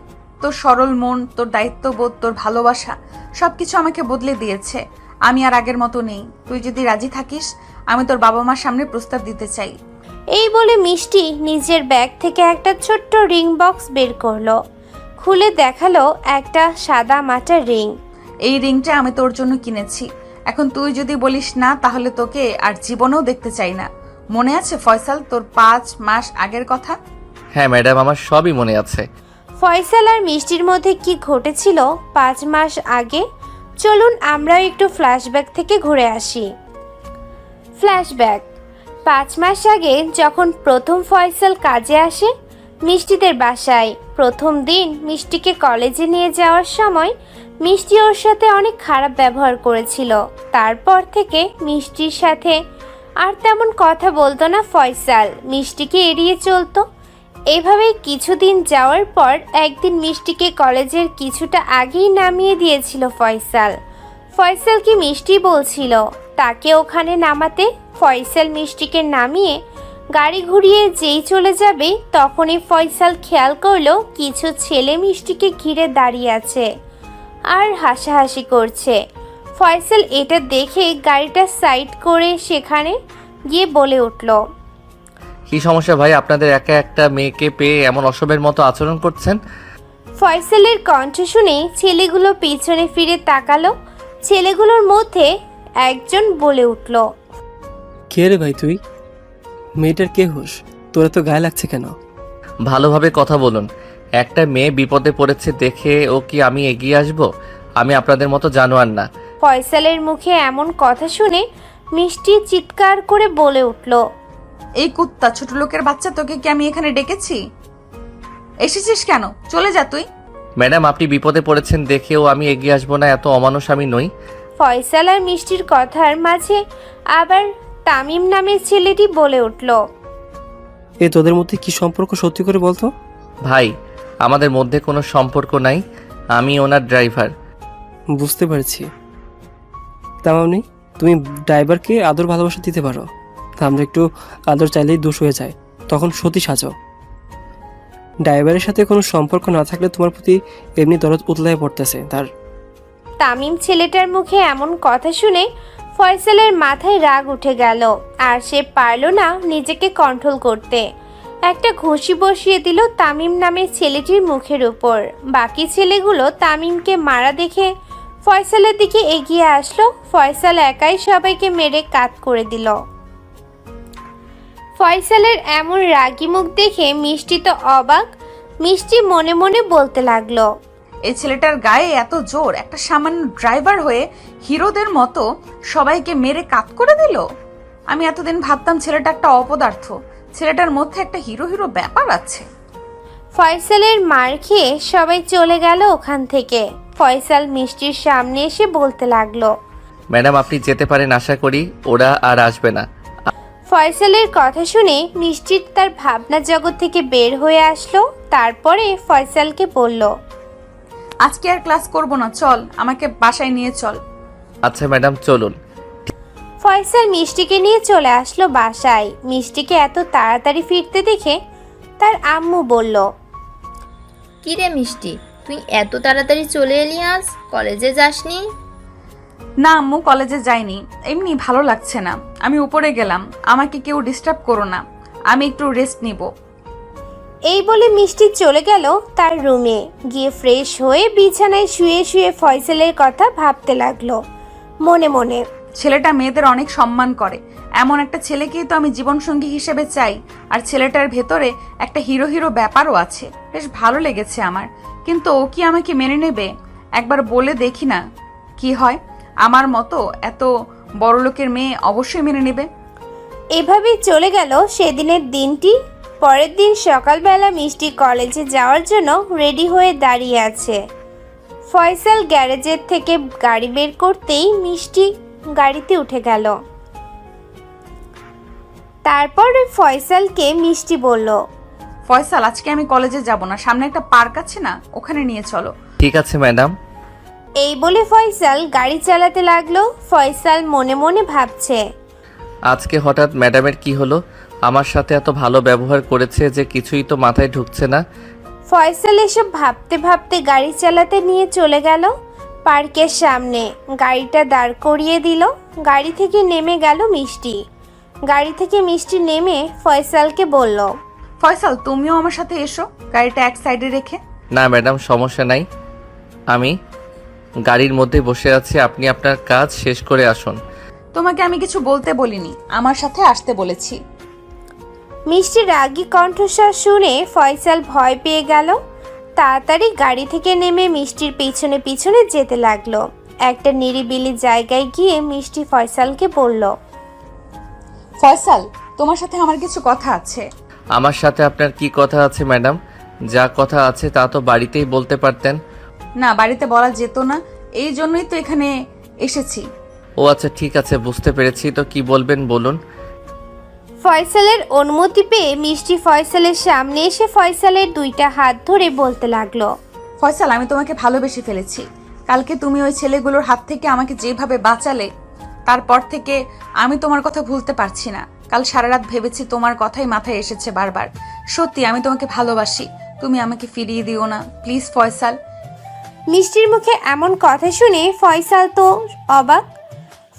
তোর সরল মন, তোর দায়িত্ববোধ, তোর ভালোবাসা সবকিছু আমাকে বদলে দিয়েছে। আমি আর আগের মতো নেই। তুই যদি রাজি থাকিস, আমি তোর বাবা মার সামনে প্রস্তাব দিতে চাই।
এই বলে মিষ্টি নিজের ব্যাগ থেকে একটা ছোট্ট রিং বক্স বের করলো। খুলে দেখালো একটা সাদা মাটা রিং।
এই রিংটা আমি তোর জন্য কিনেছি। এখন তুই যদি বলিস না, তাহলে তোকে আর জীবনেও দেখতে চাই না। মনে আছে ফয়সাল তোর 5 মাস আগের কথা?
হ্যাঁ ম্যাডাম, আমার সবই মনে আছে।
ফয়সাল আর মিষ্টির মধ্যে কি ঘটেছিল 5 মাস আগে, চলুন আমরাও একটু ফ্ল্যাশব্যাক থেকে ঘুরে আসি। ফ্ল্যাশব্যাক 5 মাস আগে যখন প্রথম ফয়সাল কাজে আসে মিষ্টিদের বাসায়, প্রথম দিন মিষ্টিকে কলেজে নিয়ে যাওয়ার সময় মিষ্টি ওর সাথে অনেক খারাপ ব্যবহার করেছিল। তারপর থেকে মিষ্টির সাথে আর তেমন কথা বলতো না ফয়সাল, মিষ্টিকে এড়িয়ে চলতো। এভাবেই কিছুদিন যাওয়ার পর একদিন মিষ্টিকে কলেজের কিছুটা আগেই নামিয়ে দিয়েছিল ফয়সাল। ফয়সালকে মিষ্টি বলছিল তাকে ওখানে নামাতে। ফয়সাল মিষ্টিকে নামিয়ে গাড়ি ঘুরিয়ে যেই চলে যাবে তখনই ফয়সাল খেয়াল করলো কিছু ছেলে মিষ্টিকে ঘিরে দাঁড়িয়ে আছে আর হাসাহাসি করছে। ফয়সাল এটা দেখে গাড়িটা সাইড করে সেখানে গিয়ে বলে উঠল,
কি সমস্যা ভাই, আপনাদের একা একটা মেয়েকে পেয়ে এমন অসভ্যের মতো আচরণ করছেন?
ফয়সালের কণ্ঠ শুনে ছেলেগুলো পিছনে ফিরে তাকালো। ছেলেগুলোর মধ্যে একজন বলে উঠল,
কে রে ভাই তুই? মেয়েটার কে হোস? তোরা তো গায়ে লাগছে কেন?
ভালোভাবে কথা বলুন। একটা মেয়ে বিপদে পড়েছে দেখে ও কি আমি এগিয়ে আসব? আমি আপনাদের মতো জানোয়ার না।
ফয়সালের মুখে এমন কথা শুনে মিষ্টি চিৎকার করে বলে উঠল,
এই কুত্তা ছোট লোকের বাচ্চা, তোকে কি আমি এখানে ডেকেছি? এসেছিস কেন? চলে যা তুই।
ম্যাডাম, আপনি বিপদে পড়েছেন দেখেও আমি এগিয়ে আসবো না, এত অমানুষ আমি নই।
ফয়সাল আর মিষ্টির কথার মাঝে আবার তামিম নামের ছেলেটি বলে উঠল,
এ তোদের মধ্যে কি সম্পর্ক সত্যি করে বলতো?
ভাই, আমাদের মধ্যে কোনো সম্পর্ক নাই, আমি ওনার ড্রাইভার।
বুঝতে পারছি। তা মানে তুমি ড্রাইভারকে আদর ভালোবাসা দিতে পারো, তা আমরা একটু আদর চাইলেই দোষ হয়ে যায়, তখন সতী সাজো। ড্রাইভারের সাথে কোনো সম্পর্ক না থাকলে তোমার প্রতি এমনি দরদ উতলায় পড়তেছে তার।
তামিম ছেলেটার মুখে এমন কথা শুনে ফয়সালের মাথায় রাগ উঠে গেল আর সে পারল না নিজেকে কন্ট্রোল করতে। একটা ঘুষি বসিয়ে দিল তামিম নামের ছেলেটির মুখের উপর। বাকি ছেলেগুলো তামিমকে মারা দেখে ফয়সালের দিকে এগিয়ে আসলো। ফয়সাল একাই সবাইকে মেরে কাত করে দিল। ফয়সালের এমন রাগী মুখ দেখে মিষ্টি তো অবাক। মিষ্টি মনে মনে বলতে লাগলো,
এই ছেলেটার গায়ে এত জোর, একটা সামান্য ড্রাইভার হয়ে হিরোদের মতো সবাইকে মেরে কাত করে দিল। আমি এতদিন ভাবতাম ছেলেটা একটা অপদার্থ, ছেলেটার মধ্যে একটা হিরো হিরো ব্যাপার আছে।
ফয়সালের মার খেয়ে সবাই চলে গেল ওখান থেকে। ফয়সাল মিষ্টির সামনে এসে বলতে লাগলো,
ম্যাডাম, আপনি যেতে পারেন, আশা করি ওরা আর আসবে না।
ফয়সালের কথা শুনে মিষ্টির তার ভাবনা জগৎ থেকে বের হয়ে আসলো। তারপরে ফয়সালকে বলল,
আজকে আর ক্লাস করব না, চল আমাকে বাসায় নিয়ে চল।
আচ্ছা ম্যাডাম, চলুন।
ফয়সাল মিষ্টিকে নিয়ে চলে আসলো বাসায়। মিষ্টিকে এত তাড়াতাড়ি ফিরতে দেখে তার আম্মু বলল,
কি রে মিষ্টি, তুই এত তাড়াতাড়ি চলে এলি আজ? কলেজে যাসনি?
না আম্মু, কলেজে যাইনি, এমনি ভালো লাগছে না, আমি উপরে গেলাম, আমাকে কেউ ডিস্টার্ব করো না, আমি একটু রেস্ট নিব।
এই বলে মিষ্টি চলে গেল তার রুমে। গিয়ে ফ্রেশ হয়ে বিছানায় শুয়ে শুয়ে ফয়সালের কথা ভাবতে লাগলো মনে মনে।
ছেলেটা মেয়েদের অনেক সম্মান করে, এমন একটা ছেলেকেই তো আমি জীবনসঙ্গী হিসেবে চাই। আর ছেলেটার ভেতরে একটা হিরো হিরো ব্যাপারও আছে, বেশ ভালো লেগেছে আমার। কিন্তু ও কি আমাকে মেনে নেবে? একবার বলে দেখি না কি হয়। আমার মতো এত বড়লোকের মেয়ে অবশ্যই মেনে নেবে।
এভাবেই চলে গেল সেদিনের দিনটি। পরের দিন সকালবেলা মিষ্টি কলেজে যাওয়ার জন্য রেডি হয়ে দাঁড়িয়ে আছে। ফয়সাল গ্যারেজের থেকে গাড়ি বের করতেই মিষ্টি গাড়িতে উঠে গেল। তারপর ফয়সালকে মিষ্টি বলল,
ফয়সাল, আজকে আমি কলেজে যাব না, সামনে একটা পার্ক আছে না, ওখানে নিয়ে চলো।
ঠিক আছে ম্যাডাম।
এই বলে ফয়সাল গাড়ি চালাতে লাগলো। ফয়সাল মনে মনে ভাবছে,
আজকে হঠাৎ ম্যাডামের কি হলো? আমার সাথে এত ভালো ব্যবহার করেছে যে কিছুই তো মাথায় ঢুকছে না।
ফয়সাল এসব ভাবতে ভাবতে গাড়ি চালাতে নিয়ে চলে গেল পার্কের সামনে। গাড়িটা দাঁড় করিয়ে দিল। গাড়ি থেকে নেমে গেল মিষ্টি। গাড়ি থেকে মিষ্টি নেমে ফয়সালকে বলল,
ফয়সাল, তুমিও আমার সাথে এসো, গাড়িটা এক সাইডে রেখে।
না ম্যাডাম, সমস্যা নাই, আমি গাড়ির মধ্যে বসে আছি, আপনি আপনার কাজ শেষ করে আসুন।
তোমাকে আমি কিছু বলতে বলিনি, আমার সাথে আসতে বলেছি।
মিষ্টির রাগী কণ্ঠস্বর শুনে ফয়সাল ভয় পেয়ে গেল। তাড়াতাড়ি গাড়ি থেকে নেমে মিষ্টির পিছনে পিছনে যেতে লাগলো। একটা নিরিবিলি জায়গায় গিয়ে মিষ্টি ফয়সালকে বলল,
ফয়সাল, তোমার সাথে আমার কিছু কথা আছে।
আমার সাথে আপনার কি কথা আছে ম্যাডাম? যা কথা আছে তা তো বাড়িতেই বলতে পারতেন।
না, বাড়িতে বলা যেত না, এই জন্যই তো এখানে এসেছি।
ও আচ্ছা, ঠিক আছে, বুঝতে পেরেছি। তো কি বলবেন বলুন।
ফয়সালের অনুমতি পেয়ে মিষ্টি ফয়সালের সামনে এসে ফয়সালের দুইটা হাত ধরে বলতে লাগলো।
ফয়সাল, আমি তোমাকে ভালোবেসে ফেলেছি। কালকে তুমি ওই ছেলেগুলোর হাত থেকে আমাকে যেভাবে বাঁচালে, তারপর থেকে আমি তোমার কথা ভুলতে পারছি না। কাল সারা রাত ভেবেছি, তোমার কথাই মাথায় এসেছে বারবার। সত্যি আমি তোমাকে ভালোবাসি, তুমি আমাকে ফিরিয়ে দিও না প্লিজ ফয়সাল।
মিষ্টির মুখে এমন কথা শুনে ফয়সাল তো অবাক।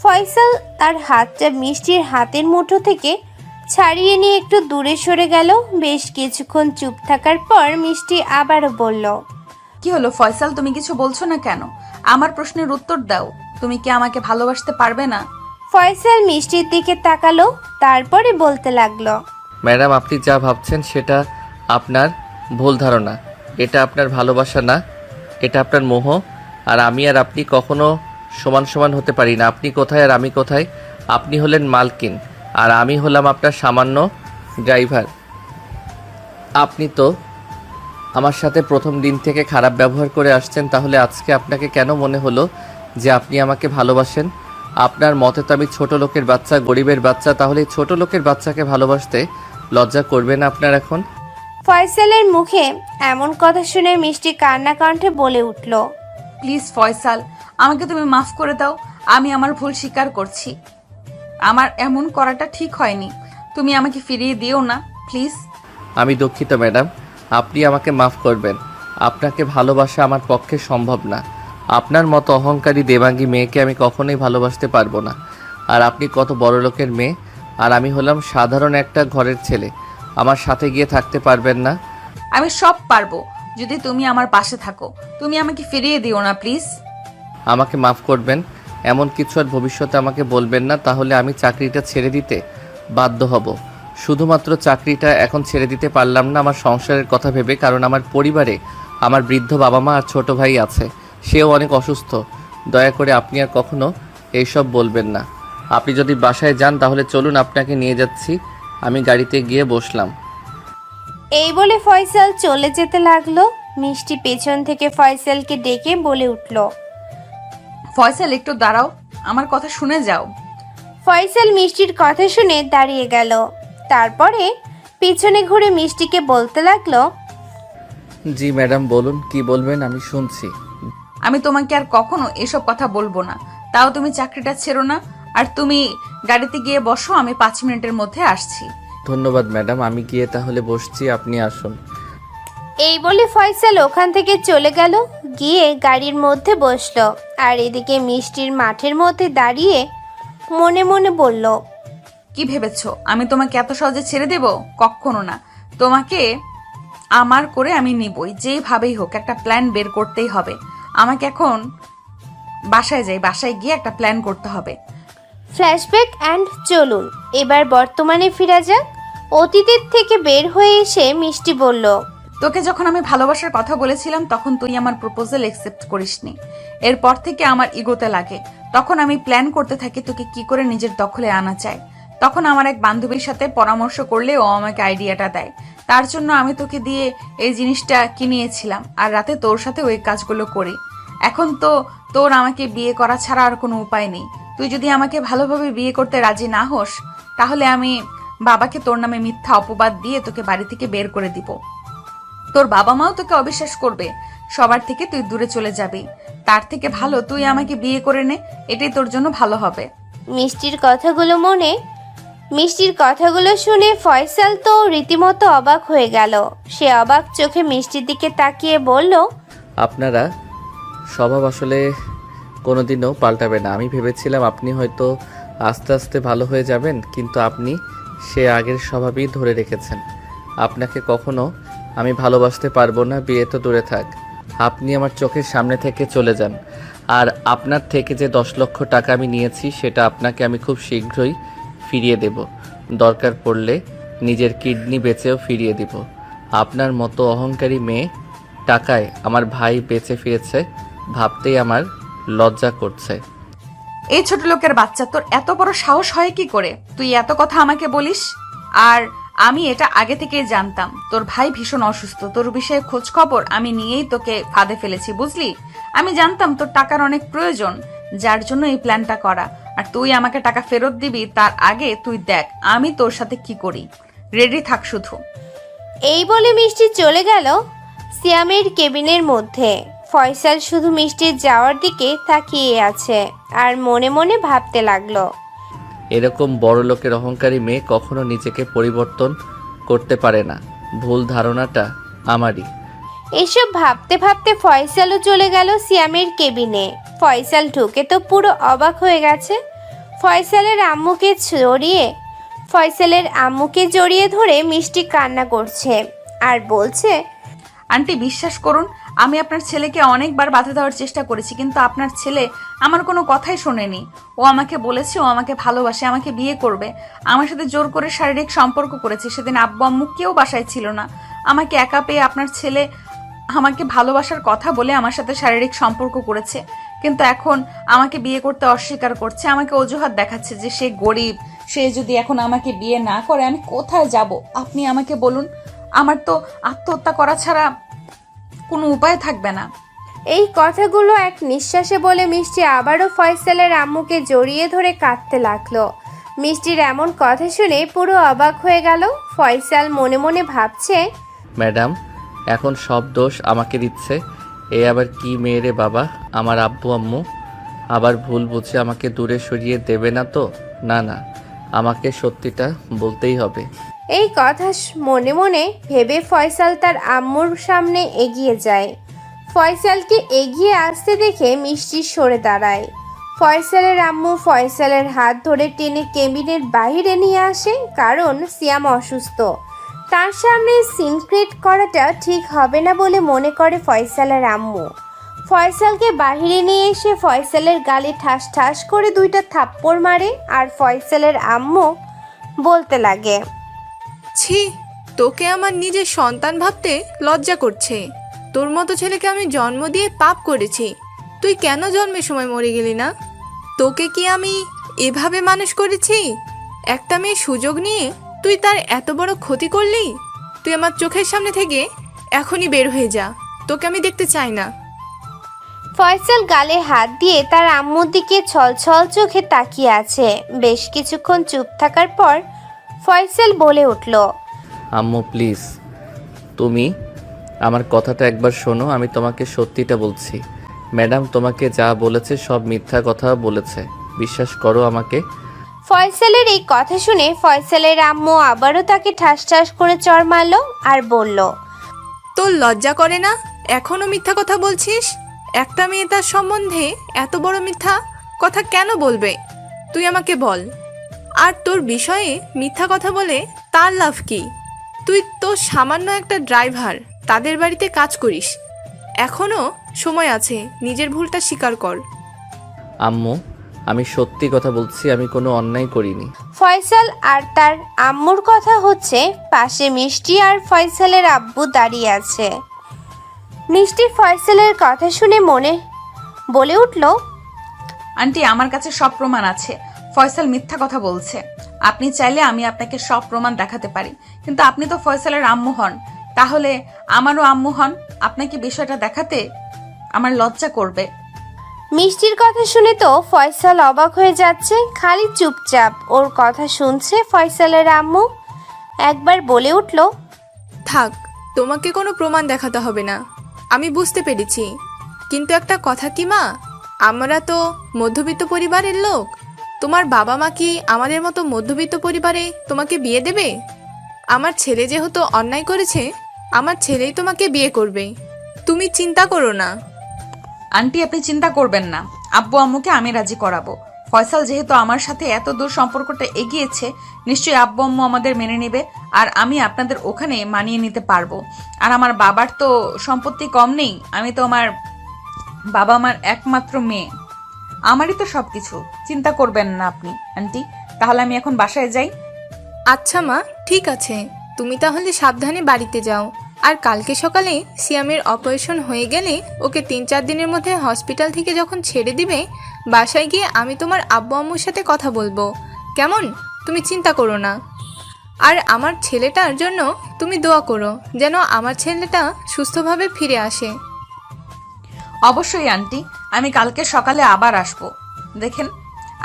ফয়সাল তার হাতটা মিষ্টির হাতের মুঠো থেকে ছাড়িয়ে নিয়ে একটু দূরে সরে গেল। বেশ কিছুক্ষণ চুপ থাকার পর মিষ্টি আবারও বলল,
কি হলো ফয়সাল, তুমি কিছু বলছো না কেন? আমার প্রশ্নের উত্তর দাও, তুমি কি আমাকে ভালোবাসতে পারবে না?
ফয়সাল মিষ্টির দিকে তাকালো, তারপরে বলতে লাগলো,
ম্যাডাম, আপনি যা ভাবছেন সেটা আপনার ভুল ধারণা। এটা আপনার ভালোবাসা না, এটা আপনার মোহ। আর আমি আর আপনি কখনো সমান সমান হতে পারি না। আপনি কোথায় আর আমি কোথায়? আপনি হলেন মালকিন আর আমি হলাম আপনার সামান্য ড্রাইভার। আপনি তো আমার সাথে প্রথম দিন থেকে খারাপ ব্যবহার করে আসছেন, তাহলে আজকে আপনাকে কেন মনে হলো যে আপনি আমাকে ভালোবাসেন? আপনার মতে তো আমি ছোট লোকের বাচ্চা, গরিবের বাচ্চা। তাহলে এই ছোট লোকের বাচ্চাকে ভালোবাসতে লজ্জা করবে না আপনার এখন?
ফয়সালের মুখে এমন কথা শুনে মিষ্টি কান্না কণ্ঠে বলে উঠল,
প্লিজ ফয়সাল, আমাকে তুমি মাফ করে দাও। আমি আমার ভুল স্বীকার করছি। আমার এমন করাটা ঠিক হয়নি। তুমি আমাকে ফিরিয়ে দিও না প্লিজ।
আমি দুঃখিত ম্যাডাম, আপনি আমাকে মাফ করবেন। আপনাকে ভালোবাসা আমার পক্ষে সম্ভব না। আপনার মতো অহংকারী দেবাঙ্গী মেয়েকে আমি কখনোই ভালোবাসতে পারবো না। আর আপনি কত বড় লোকের মেয়ে, আর আমি হলাম সাধারণ একটা ঘরের ছেলে। আমার সাথে গিয়ে থাকতে পারবেন না?
আমি সব পারবো যদি তুমি আমার পাশে থাকো। তুমি আমাকে ফিরিয়ে দিও না প্লিজ।
আমাকে মাফ করবেন, এমন কিছু আর ভবিষ্যতে আমাকে বলবেন না। তাহলে আমি চাকরিটা ছেড়ে দিতে বাধ্য হব। শুধুমাত্র চাকরিটা এখন ছেড়ে দিতে পারলাম না আমার সংসারের কথা ভেবে, কারণ আমার পরিবারে আমার বৃদ্ধ বাবা মা আর ছোট ভাই আছে, সেও অনেক অসুস্থ। দয়া করে আপনি আর কখনো এইসব বলবেন না। আপনি যদি বাসায় যান তাহলে চলুন, আপনাকে নিয়ে যাচ্ছি। আমি গাড়িতে গিয়ে বসলাম।
এই বলে ফয়সাল চলে যেতে লাগলো। মিষ্টি পেছন থেকে ফয়সালকে ডেকে বলে উঠল,
ফয়সাল, একটু দাঁড়াও, আমার কথা শুনে যাও।
ফয়সাল মিষ্টির কথা শুনে দাঁড়িয়ে গেল। তারপরে পিছনে ঘুরে মিষ্টিকে বলতে লাগলো,
জি ম্যাডাম, বলুন কি বলবেন, আমি শুনছি।
আমি তোমাকে আর কখনো এসব কথা বলবো না। তাও তুমি চাকরিটা ছেড়ো না, আর তুমি গাড়িতে গিয়ে বসো, আমি 5 মিনিটের মধ্যে আসছি।
ধন্যবাদ ম্যাডাম, আমি গিয়ে তাহলে বসছি, আপনি আসুন।
এই বলে ফয়সাল ওখান থেকে চলে গেল, গিয়ে গাড়ির মধ্যে বসলো। আর এদিকে মিষ্টির মাঠের মধ্যে দাঁড়িয়ে মনে মনে বলল,
কি ভেবেছো আমি তোমাকে এত সহজে ছেড়ে দেব? কখনো না। তোমাকে আমার করে আমি নিবই, যেভাবেই হোক একটা প্ল্যান বের করতেই হবে। আমাকে এখন বাসায় যাই, বাসায় গিয়ে একটা প্ল্যান করতে হবে।
ফ্ল্যাশব্যাক অ্যান্ড চলুন এবার বর্তমানে ফিরা যাক। অতীতের থেকে বের হয়ে এসে মিষ্টি বলল,
তোকে যখন আমি ভালোবাসার কথা বলেছিলাম তখন তুই আমার প্রপোজাল অ্যাকসেপ্ট করিসনি। এরপর থেকে আমার ইগোতে লাগে। তখন আমি প্ল্যান করতে থাকি তোকে কি করে নিজের দখলে আনা যায়। তখন আমার এক বান্ধবীর সাথে পরামর্শ করলে ও আমাকে আইডিয়াটা দেয়। তার জন্য আমি তোকে দিয়ে এই জিনিসটা কিনিয়েছিলাম, আর রাতে তোর সাথে ওই কাজগুলো করি। এখন তো তোর আমাকে বিয়ে করা ছাড়া আর কোনো উপায় নেই। তুই যদি আমাকে ভালোভাবে বিয়ে করতে রাজি না হোস, তাহলে আমি বাবাকে তোর নামে মিথ্যা অপবাদ দিয়ে তোকে বাড়ি থেকে বের করে দিব। তোর বাবা মাও তোকে অবিশ্বাস করবে, সবার থেকে তুই দূরে চলে যাবি। তার থেকে ভালো তুই আমাকে বিয়ে করে নে, এটাই তোর জন্য ভালো হবে।
মিষ্টির কথাগুলো শুনে ফয়সাল তো রীতিমতো অবাক হয়ে গেল। সে অবাক চোখে মিষ্টির দিকে তাকিয়ে বলল,
আপনারা স্বভাব আসলে কোনোদিনও পাল্টাবে না। আমি ভেবেছিলাম আপনি হয়তো আস্তে আস্তে ভালো হয়ে যাবেন, কিন্তু আপনি সে আগের স্বভাবই ধরে রেখেছেন। আপনাকে কখনো আমি ভালোবাসতে পারবো না, বিয়ে তো দূরে থাক। আপনি আমার চোখের সামনে থেকে চলে যান। আর আপনার থেকে যে 10 লক্ষ টাকা আমি নিয়েছি সেটা আপনাকে আমি খুব শীঘ্রই ফিরিয়ে দেব। দরকার পড়লে নিজের কিডনি বেচেও ফিরিয়ে দিব। আপনার মতো অহংকারী মেয়ে টাকায় আমার ভাই বেঁচে ফিরেছে ভাবতেই আমার লজ্জা করছে।
এই ছোট লোকের বাচ্চা, তোর এত বড় সাহস হয় কি করে? তুই এত কথা আমাকে বলিস? আর আমি এটা আগে থেকেই জানতাম, তোর ভাই ভীষণ অসুস্থ। তোর বিষয়ে খোঁজ খবর আমি নিয়েই তোকে ফাঁদে ফেলেছি, বুঝলি? আমি জানতাম তোর টাকার অনেক প্রয়োজন, যার জন্য এই প্ল্যানটা করা। আর তুই আমাকে টাকা ফেরত দিবি তার আগে তুই দেখ আমি তোর সাথে কি করি। রেডি থাক শুধু।
এই বলে মিষ্টি চলে গেল সিয়ামের কেবিনের মধ্যে। ফয়সাল শুধু মিষ্টির যাওয়ার দিকে তাকিয়ে আছে আর মনে মনে ভাবতে লাগলো,
এরকম বড় লোকের অহংকারী মেয়ে কখনো নিজেকে পরিবর্তন করতে পারে না। ভুল ধারণাটা আমারই।
এসব ভাবতে ভাবতে ফয়সালও চলে গেল সিয়ামের কেবিনে। ফয়সাল ঢুকে তো পুরো অবাক হয়ে গেছে। ফয়সালের আম্মুকে জড়িয়ে ধরে মিষ্টি কান্না করছে আর বলছে,
আন্টি বিশ্বাস করুন, আমি আপনার ছেলেকে অনেকবার বাধা দেওয়ার চেষ্টা করেছি, কিন্তু আপনার ছেলে আমার কোনো কথাই শোনেনি। ও আমাকে বলেছে ও আমাকে ভালোবাসে, আমাকে বিয়ে করবে। আমার সাথে জোর করে শারীরিক সম্পর্ক করেছে। সেদিন আব্বু আম্মু কেউ বাসায় ছিল না। আমাকে একা পেয়ে আপনার ছেলে আমাকে ভালোবাসার কথা বলে আমার সাথে শারীরিক সম্পর্ক করেছে, কিন্তু এখন আমাকে বিয়ে করতে অস্বীকার করছে। আমাকে অজুহাত দেখাচ্ছে যে সে গরিব, সে যদি এখন আমাকে বিয়ে না করে আমি কোথায় যাব? আপনি আমাকে বলুন, আমার তো আত্মহত্যা করা ছাড়া কোনো উপায় থাকবে না।
এই কথাগুলো এক নিঃশ্বাসে বলে মিষ্টি আবারও ফয়সালের আম্মুকে জড়িয়ে ধরে কাঁদতে লাগলো। মিষ্টির এমন কথা শুনে পুরো অবাক হয়ে গেল। ফয়সাল মনে মনে ভাবছে,
ম্যাডাম এখন সব দোষ আমাকে দিচ্ছে। এ আবার কি মেয়ে রে বাবা? আমার আব্বু আম্মু আবার ভুল বুঝে আমাকে দূরে সরিয়ে দেবে না তো? না না, আমাকে সত্যিটা বলতেই হবে।
এই কথা মনে মনে ভেবে ফয়সাল তার আম্মুর সামনে এগিয়ে যায়। ফয়সালকে এগিয়ে আসতে দেখে মিষ্টি সরে দাঁড়ায়। ফয়সালের আম্মু ফয়সালের হাত ধরে টেনে কেবিনের বাইরে নিয়ে আসে, কারণ সিয়াম অসুস্থ। তার সামনে সিনক্রেট করাটা ঠিক হবে না বলে মনে করে ফয়সালের আম্মু। ফয়সালকে বাহিরে নিয়ে এসে ফয়সালের গালে ঠাস ঠাস করে 2টা থাপ্পড় মারে আর ফয়সালের আম্মু বলতে লাগে,
ছি, তোকে আমার নিজের সন্তান ভাবতে লজ্জা করছে। তোর মতো ছেলেকে আমি জন্ম দিয়ে পাপ করেছি। তুই কেন জন্মের সময় মরে গেলি না? তোকে কি আমি এভাবে মানুষ করেছি? একটা মেয়ে সুযোগ নিয়ে তুই তার এত বড় ক্ষতি করলি? তুই আমার চোখের সামনে থেকে এখনই বের হয়ে যা, তোকে আমি দেখতে চাই না।
ফয়সাল গালে হাত দিয়ে তার আম্মুর দিকে ছলছল চোখে তাকিয়ে আছে। বেশ কিছুক্ষণ চুপ থাকার পর ফয়সাল বলে উঠল,
আম্মু প্লিজ, তুমি আমার কথাটা একবার শোনো। আমি তোমাকে সত্যিটা বলছি। ম্যাডাম তোমাকে যা বলেছে সব মিথ্যা কথা বলেছে, বিশ্বাস করো আমাকে।
ফয়সালের এই কথা শুনে ফয়সালের আম্মু আবারও তাকে ঠাস ঠাস করে চড় মারল আর বলল,
তোর লজ্জা করে না? এখনো মিথ্যা কথা বলছিস? একটা মেয়ে তার সম্বন্ধে এত বড় মিথ্যা কথা কেন বলবে? তুই আমাকে বল। আর তোর বিষয়ে মিথ্যা কথা বলে তার লাভ কি? তুই তো সামান্য একটা ড্রাইভার, তাদের বাড়িতে কাজ করিস। এখনো সময় আছে, নিজের ভুলটা স্বীকার কর।
আম্মু আমি সত্যি কথা বলছি, আমি কোনো অন্যায় করিনি।
ফয়সাল আর তার আম্মুর কথা হচ্ছে। পাশে মিষ্টি আর ফয়সালের আব্বু দাঁড়িয়ে আছে। মিষ্টি ফয়সালের কথা শুনে মনে বলে উঠল,
আন্টি আমার কাছে সব প্রমাণ আছে, ফয়সাল মিথ্যা কথা বলছে। আপনি চাইলে আমি আপনাকে সব প্রমাণ দেখাতে পারি, কিন্তু আপনি তো ফয়সালের আম্মু হন, তাহলে আমারও আম্মু হন। আপনাকে বিষয়টা দেখাতে আমার লজ্জা করবে।
মিষ্টির কথা শুনে তো ফয়সাল অবাক হয়ে যাচ্ছে, খালি চুপচাপ ওর কথা শুনছে ফয়সালের আম্মু। একবার বলে উঠল,
থাক, তোমাকে কোনো প্রমাণ দেখাতে হবে না, আমি বুঝতে পেরেছি। কিন্তু একটা কথা কি মা, আমরা তো মধ্যবিত্ত পরিবারের লোক। তোমার বাবা মা কি আমাদের মতো মধ্যবিত্ত পরিবারে তোমাকে বিয়ে দেবে? আমার ছেলে যেহেতু অন্যায় করেছে, আমার ছেলেই তোমাকে বিয়ে করবে। তুমি চিন্তা করো না।
আন্টি আপনি চিন্তা করবেন না, আব্বু আম্মুকে আমি রাজি করাবো। ফয়সাল যেহেতু আমার সাথে এত দূর সম্পর্কটা এগিয়েছে, নিশ্চয়ই আব্বু আম্মু আমাদের মেনে নেবে, আর আমি আপনাদের ওখানে মানিয়ে নিতে পারবো। আর আমার বাবার তো সম্পত্তি কম নেই, আমি তো আমার বাবা মার একমাত্র মেয়ে, আমারই তো সবকিছু। চিন্তা করবেন না আপনি আন্টি। তাহলে আমি এখন বাসায় যাই।
আচ্ছা মা, ঠিক আছে, তুমি তাহলে সাবধানে বাড়িতে যাও। আর কালকে সকালে সিয়ামের অপারেশন হয়ে গেলে ওকে 3-4 দিনের মধ্যে হসপিটাল থেকে যখন ছেড়ে দিবে, বাসায় গিয়ে আমি তোমার আব্বু আম্মুর সাথে কথা বলবো, কেমন? তুমি চিন্তা করো না। আর আমার ছেলেটার জন্য তুমি দোয়া করো যেন আমার ছেলেটা সুস্থভাবে ফিরে আসে।
অবশ্যই আন্টি, আমি কালকে সকালে আবার আসবো। দেখেন,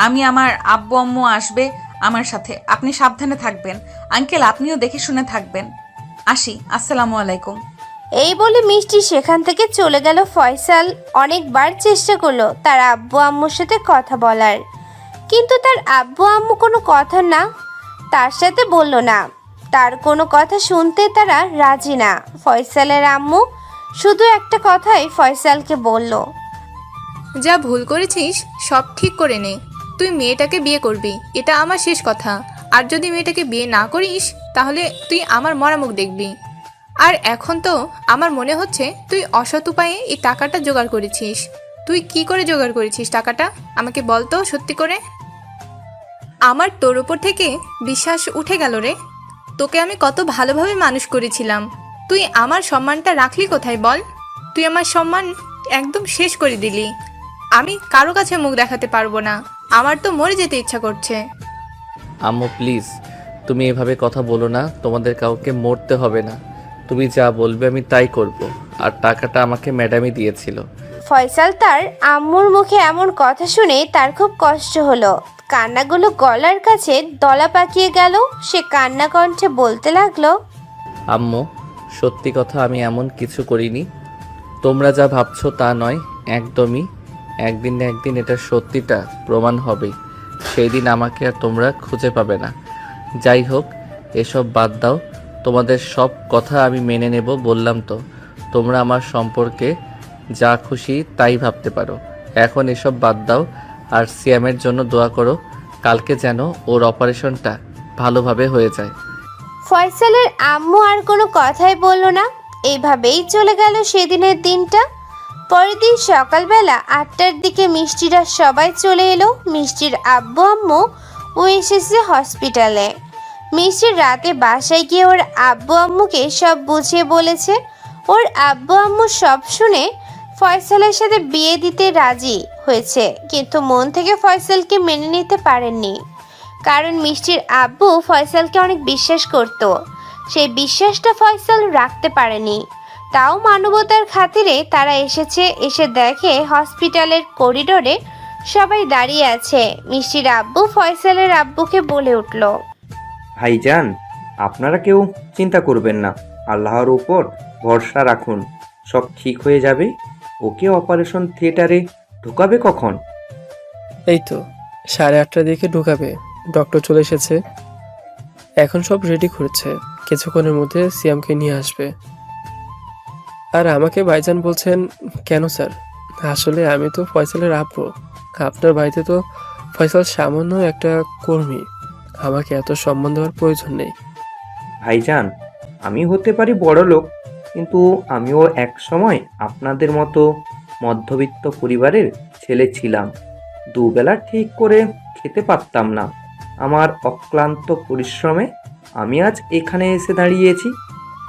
আমি আমার আব্বু আম্মু আসবে আমার সাথে, আপনি সাবধানে থাকবেন। আঙ্কেল, আপনিও দেখে শুনে থাকবেন। আসি, আসসালামু আলাইকুম।
এই বলে মিষ্টি সেখান থেকে চলে গেল। ফয়সাল অনেকবার চেষ্টা করলো তার আব্বু আম্মুর সাথে কথা বলার, কিন্তু তার আব্বু আম্মু কোনো কথা না, তার সাথে বলল না। তার কোনো কথা শুনতে তারা রাজি না। ফয়সালের আম্মু শুধু একটা কথাই ফয়সালকে বলল,
যা ভুল করেছিস সব ঠিক করে নে। তুই মেয়েটাকে বিয়ে করবি, এটা আমার শেষ কথা। আর যদি মেয়েটাকে বিয়ে না করিস তাহলে তুই আমার মরা মুখ দেখবি। আর এখন তো আমার মনে হচ্ছে তুই অসৎ উপায়ে এই টাকাটা জোগাড় করেছিস। তুই কি করে জোগাড় করেছিস টাকাটা আমাকে বল তো সত্যি করে। আমার তোর ওপর থেকে বিশ্বাস উঠে গেল রে। তোকে আমি কত ভালোভাবে মানুষ করেছিলাম, তুই আমার সম্মানটা রাখলি কোথায় বল? তুই আমার সম্মান একদম শেষ করে দিলি। আমি কারো কাছে মুখ দেখাতে পারবো না, আমার তো মরে যেতে ইচ্ছা করছে।
আম্মু প্লিজ, তুমি এভাবে কথা বলো না। তোমাদের কাউকে মরতে হবে না। তুমি যা বলবে আমি তাই করব। আর টাকাটা আমাকে ম্যাডামই দিয়েছিল।
ফয়সাল তার আম্মুর মুখে এমন কথা শুনে তার খুব কষ্ট হলো। কান্নাগুলো গলার কাছে দলা পাকিয়ে গেল। সে কান্না কণ্ঠে বলতে লাগলো,
আম্মু, সত্যি কথা, আমি এমন কিছু করিনি। তোমরা যা ভাবছো তা নয়, একদমই। একদিন না একদিন এটা সত্যিটা প্রমাণ হবে। সেই দিন আমাকে আর তোমরা খুঁজে পাবে না। যাই হোক, এসব বাদ দাও। তোমাদের সব কথা আমি মেনে নেব, বললাম তো। তোমরা আমার সম্পর্কে যা খুশি তাই ভাবতে পারো। এখন এসব বাদ দাও আর সিয়ামের জন্য দোয়া করো, কালকে যেন ওর অপারেশনটা ভালোভাবে হয়ে যায়।
ফয়সালের আম্মু আর কোনো কথাই বলল না। এইভাবেই চলে গেল সেদিনের দিনটা। পরের দিন সকালবেলা 8টার দিকে মিষ্টিরা সবাই চলে এলো। মিষ্টির আব্বু আম্মু ও এসেছে হসপিটালে। মিষ্টির রাতে বাসায় গিয়ে ওর আব্বু আম্মুকে সব বুঝিয়ে বলেছে। ওর আব্বু আম্মু সব শুনে ফয়সালের সাথে বিয়ে দিতে রাজি হয়েছে, কিন্তু মন থেকে ফয়সালকে মেনে নিতে পারেননি। কারণ মিষ্টির আব্বু ফয়সালকে অনেক বিশ্বাস করত। সেই বিশ্বাসটা ফয়সাল রাখতে পারেনি। তাও মানবতার খাতিরে তারা এসে দেখে হসপিটালের করিডোরে সবাই দাঁড়িয়ে আছে। মিষ্টির আব্বু ফয়সালের আব্বুকে বলে উঠল,
ভাইজান, আপনারা কেউ চিন্তা করবেন না, আল্লাহর উপর ভরসা রাখুন, সব ঠিক হয়ে যাবে। ওকে অপারেশন থিয়েটারে ঢোকাবে কখন?
এই তো 8:30টার দিকে ঢুকাবে। ডক্টর চলে এসেছে, এখন সব রেডি করছে। কিছুক্ষণের মধ্যে সিয়ামকে নিয়ে আসবে। আর আমাকে ভাইজান বলছেন কেন স্যার? আসলে আমি তো ফয়সালের আব্বু। আপনার বাড়িতে তো ফয়সাল সামান্য একটা কর্মী, আমাকে এত সম্মান দেওয়ার প্রয়োজন নেই।
ভাইজান, আমি হতে পারি বড় লোক, কিন্তু আমিও এক সময় আপনাদের মতো মধ্যবিত্ত পরিবারের ছেলে ছিলাম। দুবেলা ঠিক করে খেতে পারতাম না। আমার অক্লান্ত পরিশ্রমে আমি আজ এখানে এসে দাঁড়িয়েছি।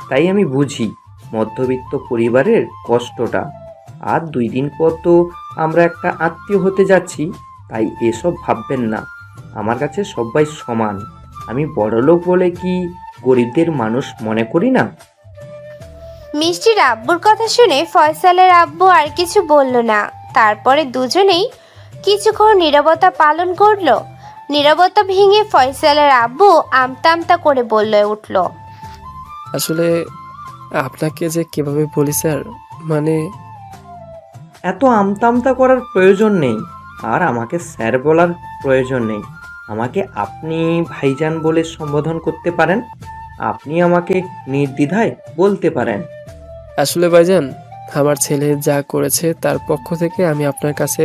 তাই আমি বুঝি মধ্যবিত্ত পরিবারের কষ্টটা। আর 2 দিন পর তো আমরা একটা আত্মীয় হতে যাচ্ছি, তাই এসব ভাববেন না। আমার কাছে সবাই সমান। আমি বড়লোক বলে কি গরিবদের মানুষ মনে করি না?
মিষ্টির আব্বুর কথা শুনে ফয়সালের আব্বু আর কিছু বলল না। তারপরে দুজনেই কিছুক্ষণ নীরবতা পালন করলো। নীরবতা ভেঙে ফয়সালের আব্বু আমতা আমতা করে বলে উঠল,
আসলে আপনাকে যে কিভাবে বলি স্যার, মানে
এত আমতা করার প্রয়োজন নেই, আর আমাকে স্যার বলার প্রয়োজন নেই। আমাকে আপনি ভাইজান বলে সম্বোধন করতে পারেন। আপনি আমাকে নির্দ্বিধায় বলতে পারেন।
আসলে ভাইজান, আমার ছেলে যা করেছে তার পক্ষ থেকে আমি আপনার কাছে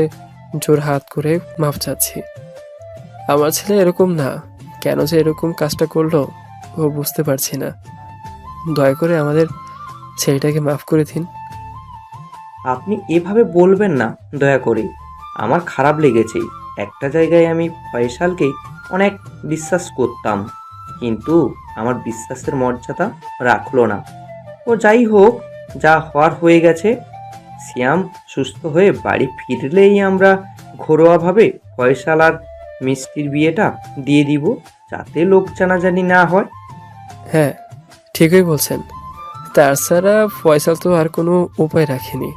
জোর হাত করে মাফ চাচ্ছি। আমার ছেলে এরকম না, কেন যে এরকম কাজটা করলো ও বুঝতে পারছি না। দয়া করে আমাদের ছেলেটাকে মাফ করে দিন।
আপনি এভাবে বলবেন না দয়া করে। আমার খারাপ লেগেছে। একটা জায়গায় আমি ফয়সালকে অনেক বিশ্বাস করতাম, কিন্তু আমার বিশ্বাসের মর্যাদা রাখলো না। ও যাই হোক, যা হওয়ার হয়ে গেছে। সিয়াম সুস্থ হয়ে বাড়ি ফিরলেই আমরা ঘরোয়াভাবে ফয়সাল আর মিষ্টির বিয়েটা দিয়ে দিব, যাতে লোক জানাজানি না হয়।
হ্যাঁ, ঠিকই বলছেন। তাছাড়া ফয়সাল তো আর কোনো উপায় রাখেনি।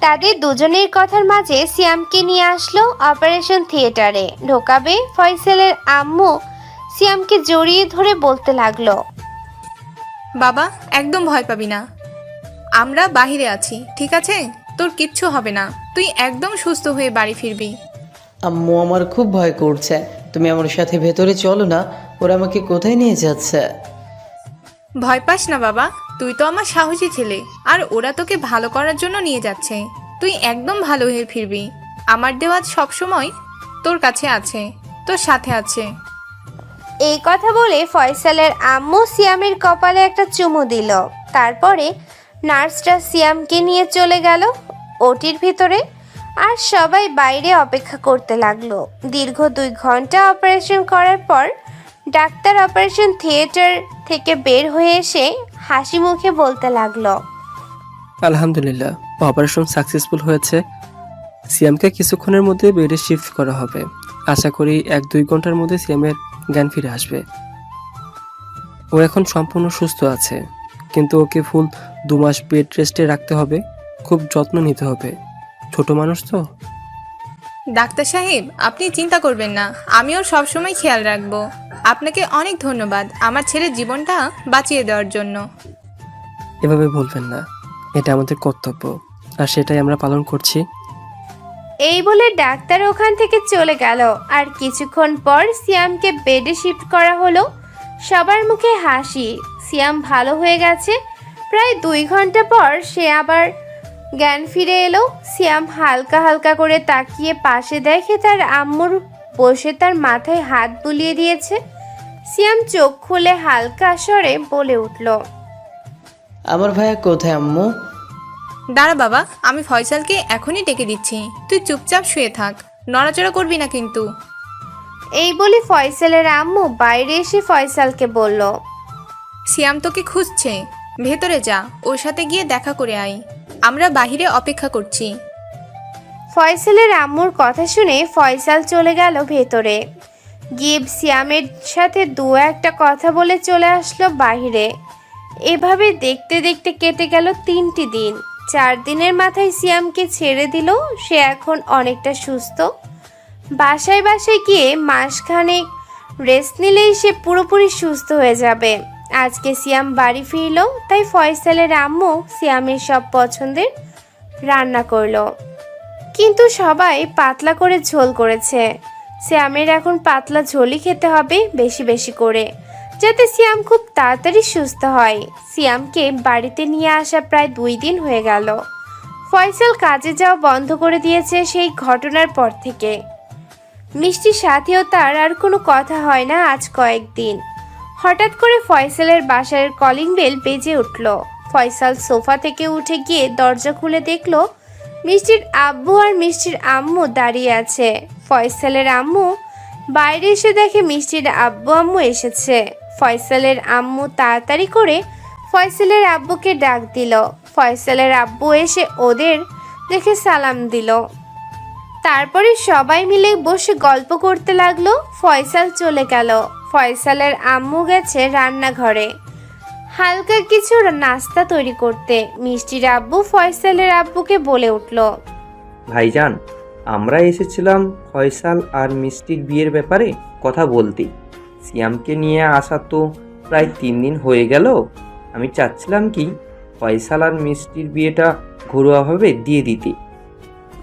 তাদের দুজনের কথার মাঝে সিয়ামকে নিয়ে আসলো অপারেশন থিয়েটারে। ঢোকাবে ফয়সালের আম্মু সিয়ামকে জড়িয়ে ধরে বলতে লাগলো,
বাবা, একদম ভয় পাবি না, আমরা বাহিরে আছি, ঠিক আছে? তোর কিচ্ছু হবে না, তুই একদম সুস্থ হয়ে বাড়ি ফিরবি।
আম্মু আমার খুব ভয় করছে, তুমি আমার সাথে ভেতরে চলো না, ওরা আমাকে কোথায় নিয়ে যাচ্ছে?
ভয় পাস না বাবা, তুই তো আমার সাহসী ছেলে, আর ওরা তোকে ভালো করার জন্য নিয়ে যাচ্ছে। তুই একদম ভালো হয়ে ফিরবি। আমার দেওয়া সবসময় তোর কাছে আছে, তোর সাথে আছে।
এই কথা বলে ফয়সালের আম্মু সিয়ামের কপালে একটা চুমু দিল। তারপরে নার্সরা সিয়ামকে নিয়ে চলে গেল ওটির ভিতরে, আর সবাই বাইরে অপেক্ষা করতে লাগলো। দীর্ঘ 2 ঘন্টা অপারেশন করার পর ডাক্তার অপারেশন থিয়েটার থেকে বের হয়ে এসে হাসি মুখে বলতে লাগলো,
আলহামদুলিল্লাহ, অপারেশন সাকসেসফুল হয়েছে। সিয়ামকে কিছুক্ষণের মধ্যে বেডে শিফট করা হবে। আশা করি 1-2 ঘন্টার মধ্যে সিয়ামের জ্ঞান ফিরে আসবে। ও এখন সম্পূর্ণ সুস্থ আছে, কিন্তু ওকে ফুল 2 মাস বেড রেস্টে রাখতে হবে। খুব যত্ন নিতে হবে, ছোট মানুষ তো।
ডাক্তার সাহেব, আপনি চিন্তা করবেন না, আমি ওর সবসময় খেয়াল রাখবো। আপনাকে অনেক ধন্যবাদ আমার ছেলের জীবনটা বাঁচিয়ে দেওয়ার জন্য।
এভাবে বলবেন না, এটা আমাদের কর্তব্য, আর সেটাই আমরা পালন করছি।
এই বলে ডাক্তার ওখান থেকে চলে গেল। আর কিছুক্ষণ পর সিয়ামকে বেডে শিফট করা হলো। সবার মুখে হাসি, সিয়াম ভালো হয়ে গেছে। প্রায় 2 ঘন্টা পর সে আবার জ্ঞান ফিরে এলো। সিয়াম হালকা হালকা করে তাকিয়ে পাশে দেখে তার আম্মুর বসে তার মাথায় হাত বুলিয়ে দিয়েছে। সিয়াম চোখ খুলে হালকা স্বরে বলে উঠল,
আমার ভাইয়া কোথায় আম্মু?
দাঁড়া বাবা, আমি ফয়সালকে এখনই ডেকে দিচ্ছি, তুই চুপচাপ শুয়ে থাক, নড়াচড়া করবি না কিন্তু।
এই বলে ফয়সালের আম্মু বাইরে এসে ফয়সালকে বলল,
সিয়াম তোকে খুঁজছে, ভেতরে যা, ওর সাথে গিয়ে দেখা করে আয়, আমরা বাহিরে অপেক্ষা করছি।
ফয়সালের আম্মুর কথা শুনে ফয়সাল চলে গেল ভেতরে। গিয়ে সিয়ামের সাথে 2-1টা কথা বলে চলে আসলো বাইরে। এভাবে দেখতে দেখতে কেটে গেল 3টি দিন। 4 দিনের মাথায় সিয়ামকে ছেড়ে দিল। সে এখন অনেকটা সুস্থ। বাসায় গিয়ে মাসখানেক রেস্ট নিলেই সে পুরোপুরি সুস্থ হয়ে যাবে। আজকে সিয়াম বাড়ি ফিরল, তাই ফয়সালের আম্মু সিয়ামের সব পছন্দের রান্না করলো, কিন্তু সবাই পাতলা করে ঝোল করেছে। সিয়ামের এখন পাতলা ঝোলই খেতে হবে বেশি বেশি করে, যাতে সিয়াম খুব তাড়াতাড়ি সুস্থ হয়। সিয়ামকে বাড়িতে নিয়ে আসা প্রায় 2 দিন হয়ে গেল। ফয়সাল কাজে যাওয়া বন্ধ করে দিয়েছে সেই ঘটনার পর থেকে। মিষ্টির সাথেও তার আর কোনো কথা হয় না আজ কয়েকদিন। হঠাৎ করে ফয়সালের বাসার কলিং বেল বেজে উঠল। ফয়সাল সোফা থেকে উঠে গিয়ে দরজা খুলে দেখলো মিষ্টির আব্বু আর মিষ্টির আম্মু দাঁড়িয়ে আছে। ফয়সালের আম্মু বাইরে এসে দেখে মিষ্টির আব্বু আম্মু এসেছে। ফয়সালের আম্মু তাড়াতাড়ি করে ফয়সালের আব্বুকে ডাক দিল। ফয়সালের আব্বু এসে ওদের দেখে সালাম দিল। তারপরে সবাই মিলে বসে গল্প করতে লাগলো। ফয়সাল চলে গেল। ফয়সালের আম্মু গেছে রান্নাঘরে হালকা কিছু নাস্তা তৈরি করতে। মিষ্টির আব্বু ফয়সালের আব্বুকে বলে উঠল,
ভাইজান, আমরা এসেছিলাম ফয়সাল আর মিষ্টির বিয়ের ব্যাপারে কথা বলতে। সিয়ামকে নিয়ে আসা তো প্রায় 3 দিন হয়ে গেল। আমি চাচ্ছিলাম কি ফয়সাল আর মিষ্টির বিয়েটা ঘরোয়াভাবে দিয়ে দিতে।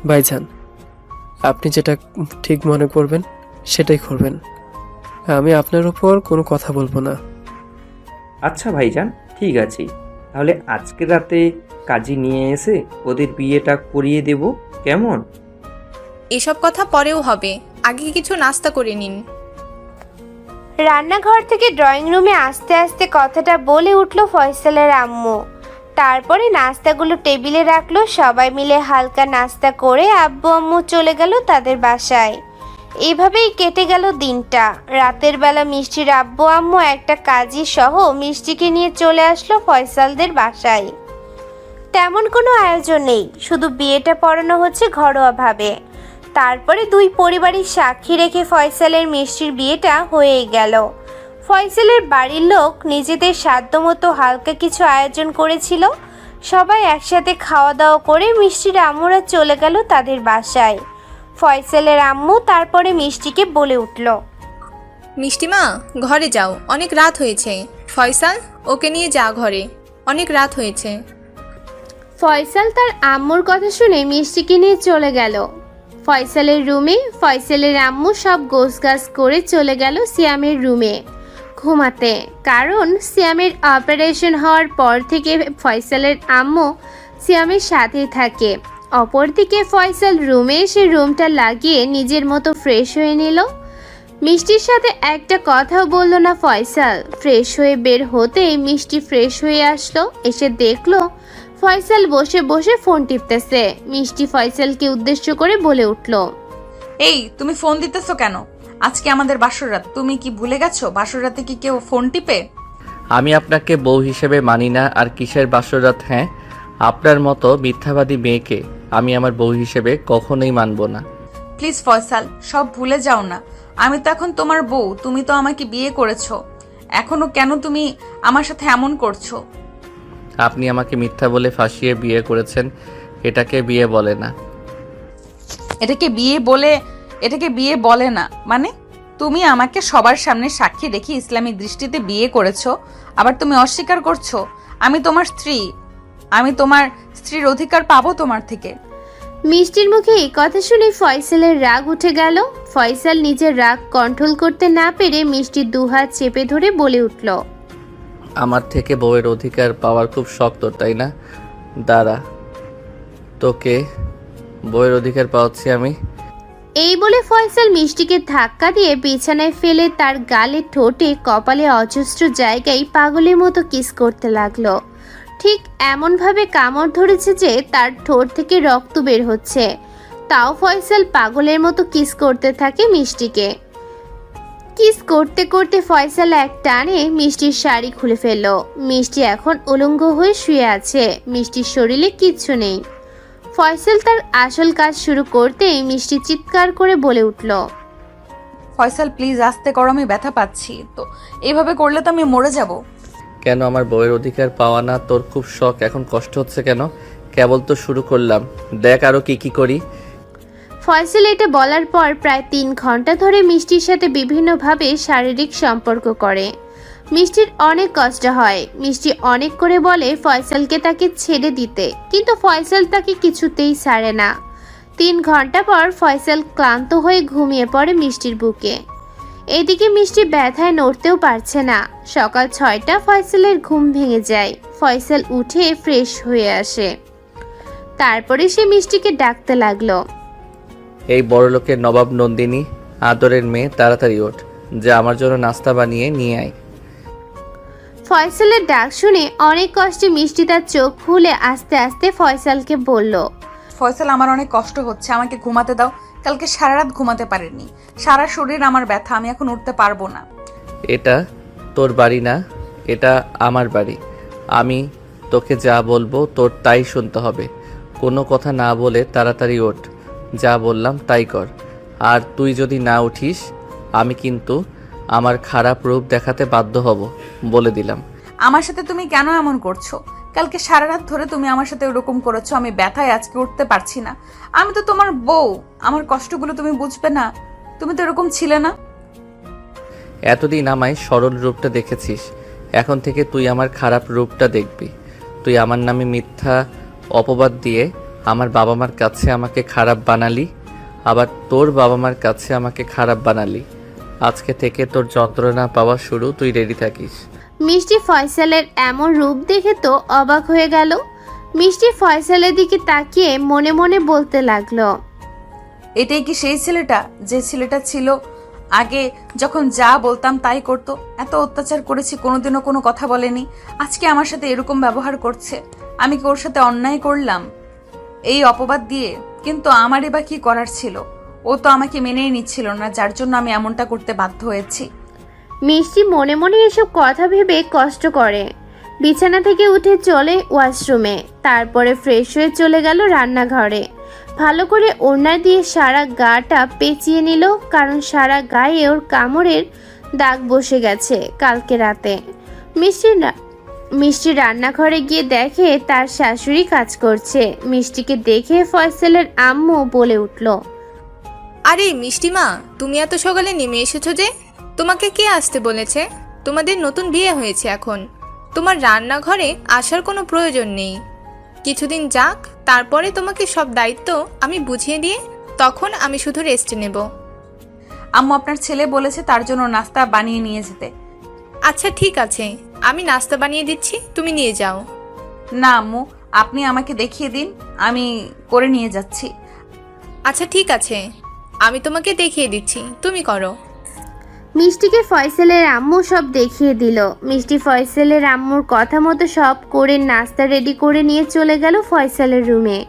ভাইজান, আপনি যেটা ঠিক মনে করবেন সেটাই করবেন। আমি আপনার উপর কোনো কথা বলবো না।
আচ্ছা ভাইজান, ঠিক আছে, তাহলে আজকে রাতে কাজী নিয়ে এসে ওদের বিয়েটা করিয়ে দেব, কেমন?
এসব কথা পরেও হবে, আগে কিছু নাস্তা করে নিন।
রান্নাঘর থেকে ড্রয়িং রুমে আস্তে আস্তে কথাটা বলে উঠল ফয়সালের আম্মু। তারপরে নাস্তাগুলো টেবিলে রাখলো। সবাই মিলে হালকা নাস্তা করে আব্বু আম্মু চলে গেল তাদের বাসায়। এভাবেই কেটে গেল দিনটা। রাতের বেলা মিষ্টির আব্বু আম্মু একটা কাজী সহ মিষ্টিকে নিয়ে চলে আসলো ফয়সালদের বাসায়। তেমন কোনো আয়োজন নেই, শুধু বিয়েটা পড়ানো হচ্ছে ঘরোয়াভাবে। তারপরে দুই পরিবারই সাক্ষী রেখে ফয়সালের মিষ্টির বিয়েটা হয়েই গেল। ফয়সালের বাড়ির লোক নিজেদের সাধ্যমতো হালকা কিছু আয়োজন করেছিল। সবাই একসাথে খাওয়া দাওয়া করে মিষ্টির আম্মুরা চলে গেল তাদের বাসায়। ফয়সালের আম্মু তারপরে মিষ্টিকে বলে উঠল,
মিষ্টিমা, ঘরে যাও, অনেক রাত হয়েছে। ফয়সাল, ওকে নিয়ে যা ঘরে, অনেক রাত হয়েছে।
ফয়সাল তার আম্মুর কথা শুনে মিষ্টিকে নিয়ে চলে গেল ফয়সালের রুমে। ফয়সালের আম্মু সব গোছগাছ করে চলে গেল সিয়ামের রুমে ঘুমাতে, কারণ সিয়ামের অপারেশন হওয়ার পর থেকে ফয়সালের আম্মু সিয়ামের সাথেই থাকে। অপরদিকে ফয়সাল রুমে এসে রুমটা লাগিয়ে নিজের মতো ফ্রেশ হয়ে নিল। মিষ্টির সাথে একটা কথাও বলল না ফয়সাল। ফ্রেশ হয়ে বের হতেই মিষ্টি ফ্রেশ হয়ে আসলো, এসে দেখলো ফয়সাল বসে বসে ফোন টিপতেছে। মিষ্টি ফয়সালকে উদ্দেশ্য করে বলে উঠল,
এই তুমি ফোন দিতেছো কেন? আজকে আমাদের বাসর রাত, তুমি কি ভুলে গেছো? বাসর রাতে কি কেউ ফোন টিপে?
আমি আপনাকে বউ হিসেবে মানি না, আর কিসের বাসরাত? হ্যাঁ, আপনার মতো মিথ্যাবাদী মেয়েকে আমি আমার বউ হিসেবে কখনোই মানব না।
প্লিজ ফয়সাল, সব ভুলে যাও না। আমি তো এখন তোমার বউ, তুমি তো আমাকে বিয়ে করেছো। এখনো কেন তুমি আমার সাথে এমন করছো?
আপনি আমাকে মিথ্যা বলে ফাঁসিয়ে বিয়ে করেছেন, এটাকে বিয়ে বলে না।
এটাকে বিয়ে বলে না মানে? তুমি আমাকে সবার সামনে সাক্ষী রেখে ইসলামিক দৃষ্টিতে বিয়ে করেছো, আবার তুমি অস্বীকার করছো আমি তোমার স্ত্রী। আমি তোমার স্ত্রীর অধিকার পাবো তোমার থেকে?
মিষ্টির মুখে এই কথা শুনে ফয়সালের রাগ উঠে গেল। ফয়সাল নিজের রাগ কন্ট্রোল করতে না পেরে মিষ্টির দুহাত চেপে ধরে বলে উঠল,
আমার থেকে বউয়ের অধিকার পাওয়ার খুব শখ তোর, তাই না? দাঁড়া, তোকে বউয়ের অধিকার পাওয়াচ্ছি আমি।
এই বলে ফয়সাল মিষ্টিকে ধাক্কা দিয়ে বিছানায় ফেলে তার গালে, ঠোঁটে, কপালে অজস্র জায়গায় পাগলের মতো কিস করতে লাগলো। ঠিক এমনভাবে কামড় ধরেছে যে তার ঠোঁট থেকে রক্ত বের হচ্ছে। তাও ফয়সাল পাগলের মতো কিস করতে থাকে মিষ্টিকে। কিস করতে করতে ফয়সাল এক টানে মিষ্টির শাড়ি খুলে ফেলল। মিষ্টি এখন উলঙ্গ হয়ে শুয়ে আছে, মিষ্টির শরীরে কিচ্ছু নেই। ফয়সাল তার আসল কাজ শুরু করতেই মিষ্টি চিৎকার করে বলে উঠল,
ফয়সাল প্লিজ আস্তে করো, আমি ব্যথা পাচ্ছি তো। এইভাবে করলে তো আমি মরে যাব।
কেন আমার বউয়ের অধিকার পাওয়া না তোর খুব শখ? এখন কষ্ট হচ্ছে কেন? কেবল তো শুরু করলাম, দেখ আরো কি করি।
ফয়সাল এটা বলার পর প্রায় 3 ঘন্টা ধরে মিষ্টির সাথে বিভিন্নভাবে শারীরিক সম্পর্ক করে। মিষ্টির অনেক কষ্ট হয়। মিষ্টি অনেক করে বলে ফয়সালকে তাকে ছেড়ে দিতে, কিন্তু ফয়সাল তাকে কিছুতেই ছাড়ে না। 3 ঘন্টা পর ফয়সাল ক্লান্ত হয়ে ঘুমিয়ে পড়ে মিষ্টির বুকে। এদিকে মিষ্টি ব্যথায় নড়তেও পারছে না। সকাল 6টা ফয়সালের ঘুম ভেঙে যায়। ফয়সাল উঠে ফ্রেশ হয়ে আসে, তারপরে সে মিষ্টিকে ডাকতে লাগলো,
এই বড়লোকের নবাব নন্দিনী, আদরের মেয়ে, তাড়াতাড়ি ওঠ, যা আমার জন্য নাস্তা বানিয়ে নিয়ে আয়।
ফয়সালের ডাক শুনে অনেক কষ্টে মিষ্টি তার চোখ খুলে আস্তে আস্তে ফয়সালকে বলল,
ফয়সাল আমার অনেক কষ্ট হচ্ছে, আমাকে ঘুমাতে দাও। কালকে সারা রাত ঘুমাতে পারিনি, সারা শরীর আমার ব্যথা, আমি এখন উঠতে পারবো না।
এটা তোর বাড়ি না, এটা আমার বাড়ি। আমি তোকে যা বলবো তোর তাই শুনতে হবে। কোনো কথা না বলে তাড়াতাড়ি ওঠ, যা বললাম তাই কর। আর তুই যদি না উঠিস আমি কিন্তু আমার খারাপ রূপ দেখাতে বাধ্য হব, বলে দিলাম।
আমার সাথে তুমি কেন এমন করছো? কালকে সারা রাত ধরে তুমি আমার সাথে ওরকম করেছো, আমি ব্যথায় আজকে উঠতে পারছি না। আমি তো তোমার বউ, আমার কষ্টগুলো তুমি বুঝবে না? তুমি তো এরকম ছিলে না।
এতদিন আমায় সরল রূপটা দেখেছিস, এখন থেকে তুই আমার খারাপ রূপটা দেখবি। তুই আমার নামে মিথ্যা অপবাদ দিয়ে আমার বাবা মার কাছে আমাকে খারাপ বানালি, আবার তোর বাবা মার কাছে আমাকে খারাপ বানালি। আজকে থেকে তোর যন্ত্রণা পাওয়া শুরু, তুই রেডি থাকিস।
মিষ্টি ফয়সালের এমন রূপ দেখে তো অবাক হয়ে গেল। মিষ্টি ফয়সালের দিকে তাকিয়ে মনে মনে বলতে লাগলো,
এটাই কি সেই ছেলেটা যে ছেলেটা ছিল আগে, যখন যা বলতাম তাই করতো? এত অত্যাচার করেছি, কোনোদিনও কোনো কথা বলেনি, আজকে আমার সাথে এরকম ব্যবহার করছে। আমি কি ওর সাথে অন্যায় করলাম এই অপবাদ দিয়ে? কিন্তু আমারই বা কি করার ছিল? ও ও তো আমাকে মেনেই নিচ্ছিল না, যার জন্য আমি এমনটা করতে বাধ্য হয়েছি।
মিষ্টি মনে মনে এসব কথা ভেবে কষ্ট করে। বিছানা থেকে উঠে চলে ওয়াশরুমে, তারপরে ফ্রেশ হয়ে চলে গেল রান্নাঘরে। ভালো করে ওড়না দিয়ে সারা গাটা পেঁচিয়ে নিল, কারণ সারা গায়ে ওর কামড়ের দাগ বসে গেছে কালকে রাতে। মিষ্টি রান্নাঘরে গিয়ে দেখে তার শাশুড়ি কাজ করছে। মিষ্টিকে দেখে ফয়সালের আম্মু বলে উঠল,
আরে মিষ্টিমা, তুমি এত সকালে নেমে এসেছো যে? তোমাকে কে আসতে বলেছে? তোমাদের নতুন বিয়ে হয়েছে, এখন তোমার রান্নাঘরে আসার কোনো প্রয়োজন নেই। কিছুদিন যাক, তারপরে তোমাকে সব দায়িত্ব আমি বুঝিয়ে দিয়ে তখন আমি শুধু রেস্ট নেব।
আম্মু আপনার ছেলে বলেছে তার জন্য নাস্তা বানিয়ে নিয়ে যেতে।
আচ্ছা ঠিক আছে, আমি নাস্তা বানিয়ে দিচ্ছি, তুমি নিয়ে যাও।
না আম্মু, আপনি আমাকে দেখিয়ে দিন, আমি করে নিয়ে যাচ্ছি।
আচ্ছা ঠিক আছে, আমি তোমাকে দেখিয়ে দিচ্ছি, তুমি করো।
মিষ্টিকে ফয়সালের আম্মু সব দেখিয়ে দিল। মিষ্টি ফয়সালের আম্মুর কথা মতো সব করে নাস্তা রেডি করে নিয়ে চলে গেল ফয়সালের রুমে।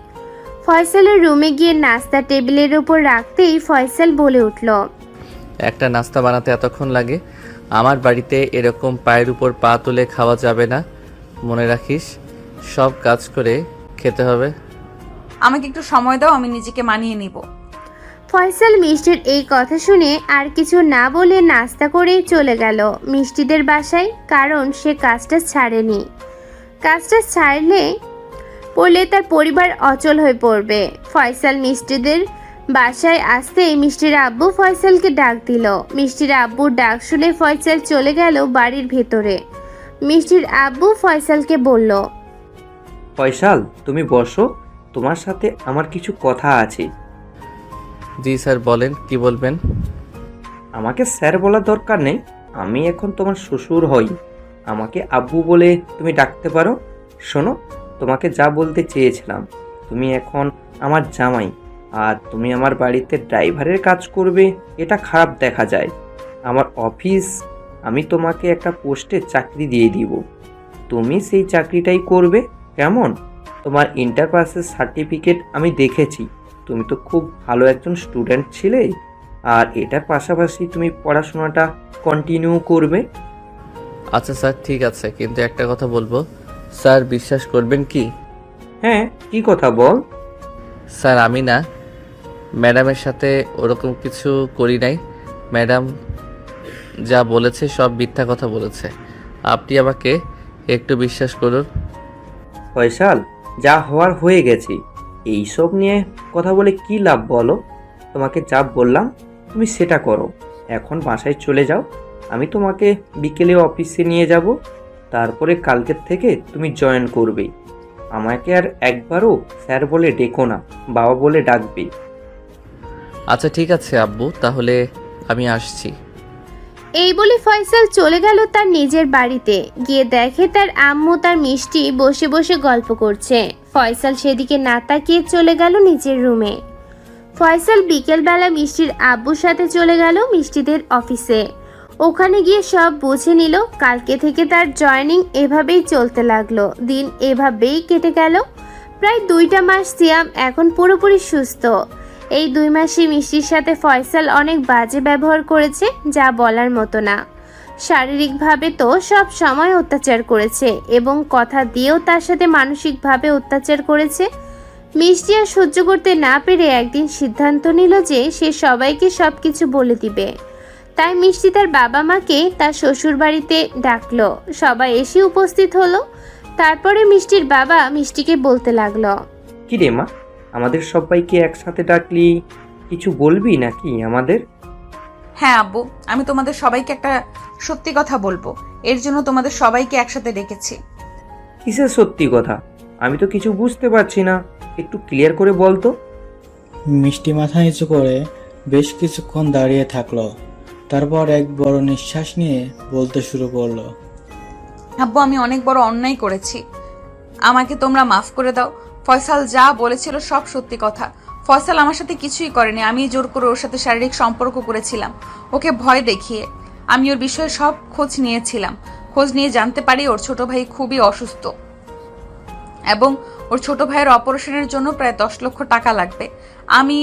ফয়সালের রুমে গিয়ে নাস্তা টেবিলের উপর রাখতেই ফয়সাল বলে উঠল,
একটা নাস্তা বানাতে এতক্ষণ লাগে? আমার বাড়িতে এরকম পায়ের উপর পা তুলে খাওয়া যাবে না, মনে রাখিস। সব কাজ করে খেতে হবে।
আমাকে একটু সময় দাও, আমি নিজেকে মানিয়ে নিব।
ফয়সাল মিষ্টির এই কথা শুনে আর কিছু না বলে নাস্তা করেই চলে গেল মিষ্টিদের বাসায়, কারণ সে কাজটা ছাড়েনি। কাজটা ছাড়লে তার পরিবার অচল হয়ে পড়বে। ফয়সাল মিষ্টিদের বাসায় আসতেই মিষ্টির আব্বু ফয়সালকে ডাক দিল। মিষ্টির আব্বুর ডাক শুনে ফয়সাল চলে গেল বাড়ির ভেতরে। মিষ্টির আব্বু ফয়সালকে বলল,
ফয়সাল, তুমি বসো, তোমার সাথে আমার কিছু কথা আছে।
জি স্যার, বলেন, কি বলবেন?
আমাকে স্যার বলার দরকার নেই, আমি এখন তোমার শ্বশুর হই, আমাকে আব্বু বলে তুমি ডাকতে পারো। শোনো, তোমাকে যা বলতে চেয়েছিলাম, তুমি এখন আমার জামাই, আর তুমি আমার বাড়িতে ড্রাইভারের কাজ করবে, এটা খারাপ দেখা যায়। আমার অফিস, আমি তোমাকে একটা পোস্টে চাকরি দিয়ে দিব, তুমি সেই চাকরিটাই করবে, কেমন? তোমার ইন্টার পাসের সার্টিফিকেট আমি দেখেছি, তুমি তো খুব ভালো একজন স্টুডেন্ট ছিলে, আর এটার পাশাপাশি তুমি পড়াশোনাটা কন্টিনিউ করবে।
আচ্ছা স্যার, ঠিক আছে, কিন্তু একটা কথা বলবো স্যার, বিশ্বাস করবেন কি?
হ্যাঁ, কি কথা বল।
স্যার, আমি না ম্যাডামের সাথে ওরকম কিছু করি নাই। ম্যাডাম যা বলেছে সব মিথ্যা কথা বলেছে। আপনি আমাকে একটু বিশ্বাস করুন।
ফয়সাল, যা হওয়ার হয়ে গেছে, এইসব নিয়ে কথা বলে কি লাভ বলো? তোমাকে যা বললাম তুমি সেটা করো, এখন বাসায় চলে যাও, আমি তোমাকে বিকেলে অফিসে নিয়ে যাব, তারপরে কালকের থেকে তুমি জয়েন করবে। আমাকে আর একবারও স্যার বলে ডেকো না, বাবা বলে ডাকবে।
আচ্ছা ঠিক আছে আব্বু, তাহলে আমি আসছি।
এই বলে ফয়সাল চলে গেল তার নিজের বাড়িতে। গিয়ে দেখে তার আম্মু তার মিষ্টি বসে বসে গল্প করছে। ফয়সাল সেদিকে না তাকিয়ে চলে গেল নিজের রুমে। ফয়সাল বিকেলবেলা মিষ্টির আব্বুর সাথে চলে গেল মিষ্টিদের অফিসে। ওখানে গিয়ে সব বুঝে নিল। কালকে থেকে তার জয়েনিং এভাবেই চলতে লাগলো। দিন এভাবেই কেটে গেল। প্রায় 2টা মাস সিয়াম এখন পুরোপুরি সুস্থ। এই 2 মাসে মিষ্টির সাথে ফয়সাল অনেক বাজে ব্যবহার করেছে, যা বলার মতো না। শারীরিকভাবে তো সব সময় অত্যাচার করেছে এবং কথা দিয়েও তার সাথে মানসিকভাবে অত্যাচার করেছে। মিষ্টি আর সহ্য করতে না পেরে একদিন সিদ্ধান্ত নিল যে সে সবাইকে সব কিছু বলে দিবে। তাই মিষ্টি তার বাবা মাকে তার শ্বশুর বাড়িতে ডাকলো। সবাই এসে উপস্থিত হলো। তারপরে মিষ্টির বাবা মিষ্টিকে বলতে লাগলো,
কি রে মা, আমাদের সবাইকে একসাথে ডাকলি, কিছু বলবি নাকি আমাদের?
হ্যাঁ আব্বু, আমি তোমাদের সবাইকে একটা সত্যি কথা বলবো, এর জন্য তোমাদের সবাইকে একসাথে ডেকেছি।
কিসের সত্যি কথা? আমি তো কিছু বুঝতে পারছি না, একটু ক্লিয়ার করে বল তো।
মিষ্টি মাথা নিচু করে বেশ কিছুক্ষণ দাঁড়িয়ে থাকলো, তারপর এক বড় নিঃশ্বাস নিয়ে বলতে শুরু করলো,
আব্বু, আমি অনেক বড় অন্যায় করেছি, আমাকে তোমরা মাফ করে দাও। ফয়সাল যা বলেছিল সব সত্যি কথা। ফয়সাল আমার সাথে কিছুই করেনি, আমি জোর করে ওর সাথে শারীরিক সম্পর্ক করেছিলাম, ওকে ভয় দেখিয়ে। আমি ওর বিষয়ে সব খোঁজ নিয়েছিলাম। খোঁজ নিয়ে জানতে পারি ওর ছোট ভাই খুবই অসুস্থ এবং ওর ছোট ভাইয়ের অপারেশনের জন্য প্রায় 10 লক্ষ টাকা লাগবে। আমি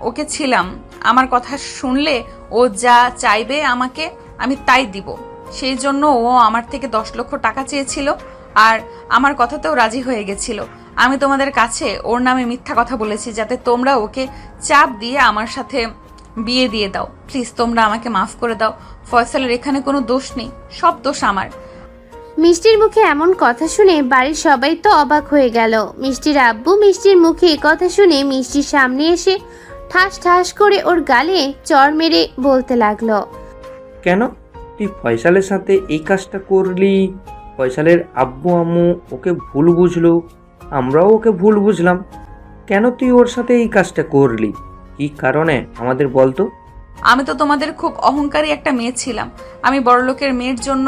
ওকে ছিলাম। আমার কথা শুনলে ও যা চাইবে আমাকে আমি তাই দিব। সেই জন্য ও আমার থেকে 10 লক্ষ টাকা চেয়েছিল, আর আমার কথাতেও রাজি হয়ে গেছিল। আমি তোমাদের কাছে ওর নামে মিথ্যা কথা বলেছি যাতে তোমরা ওকে চাপ দিয়ে আমার সাথে বিয়ে দিয়ে দাও। প্লিজ তোমরা আমাকে মাফ করে দাও। ফয়সালের এখানে কোনো দোষ নেই, সব দোষ আমার।
মিষ্টির মুখে এমন কথা শুনে বাড়ির সবাই তো অবাক হয়ে গেল। মিষ্টির আব্বু মিষ্টির মুখে এই কথা শুনে মিষ্টির সামনে এসে ঠাস ঠাস করে ওর গালে চড় মেরে বলতে লাগলো,
কেন তুই ফয়সালের সাথে এই কাজটা করলি? ফয়সালের আব্বু আম্মু ওকে ভুল বুঝলো, আমরাও ওকে ভুল বুঝলাম। কেন তুই ওর সাথে এই কাজটা করলি? কি কারণে আমাদের বলতো?
আমি তো তোমাদের খুব অহংকারী একটা মেয়ে ছিলাম। আমি বড়লোকের মেয়ের জন্য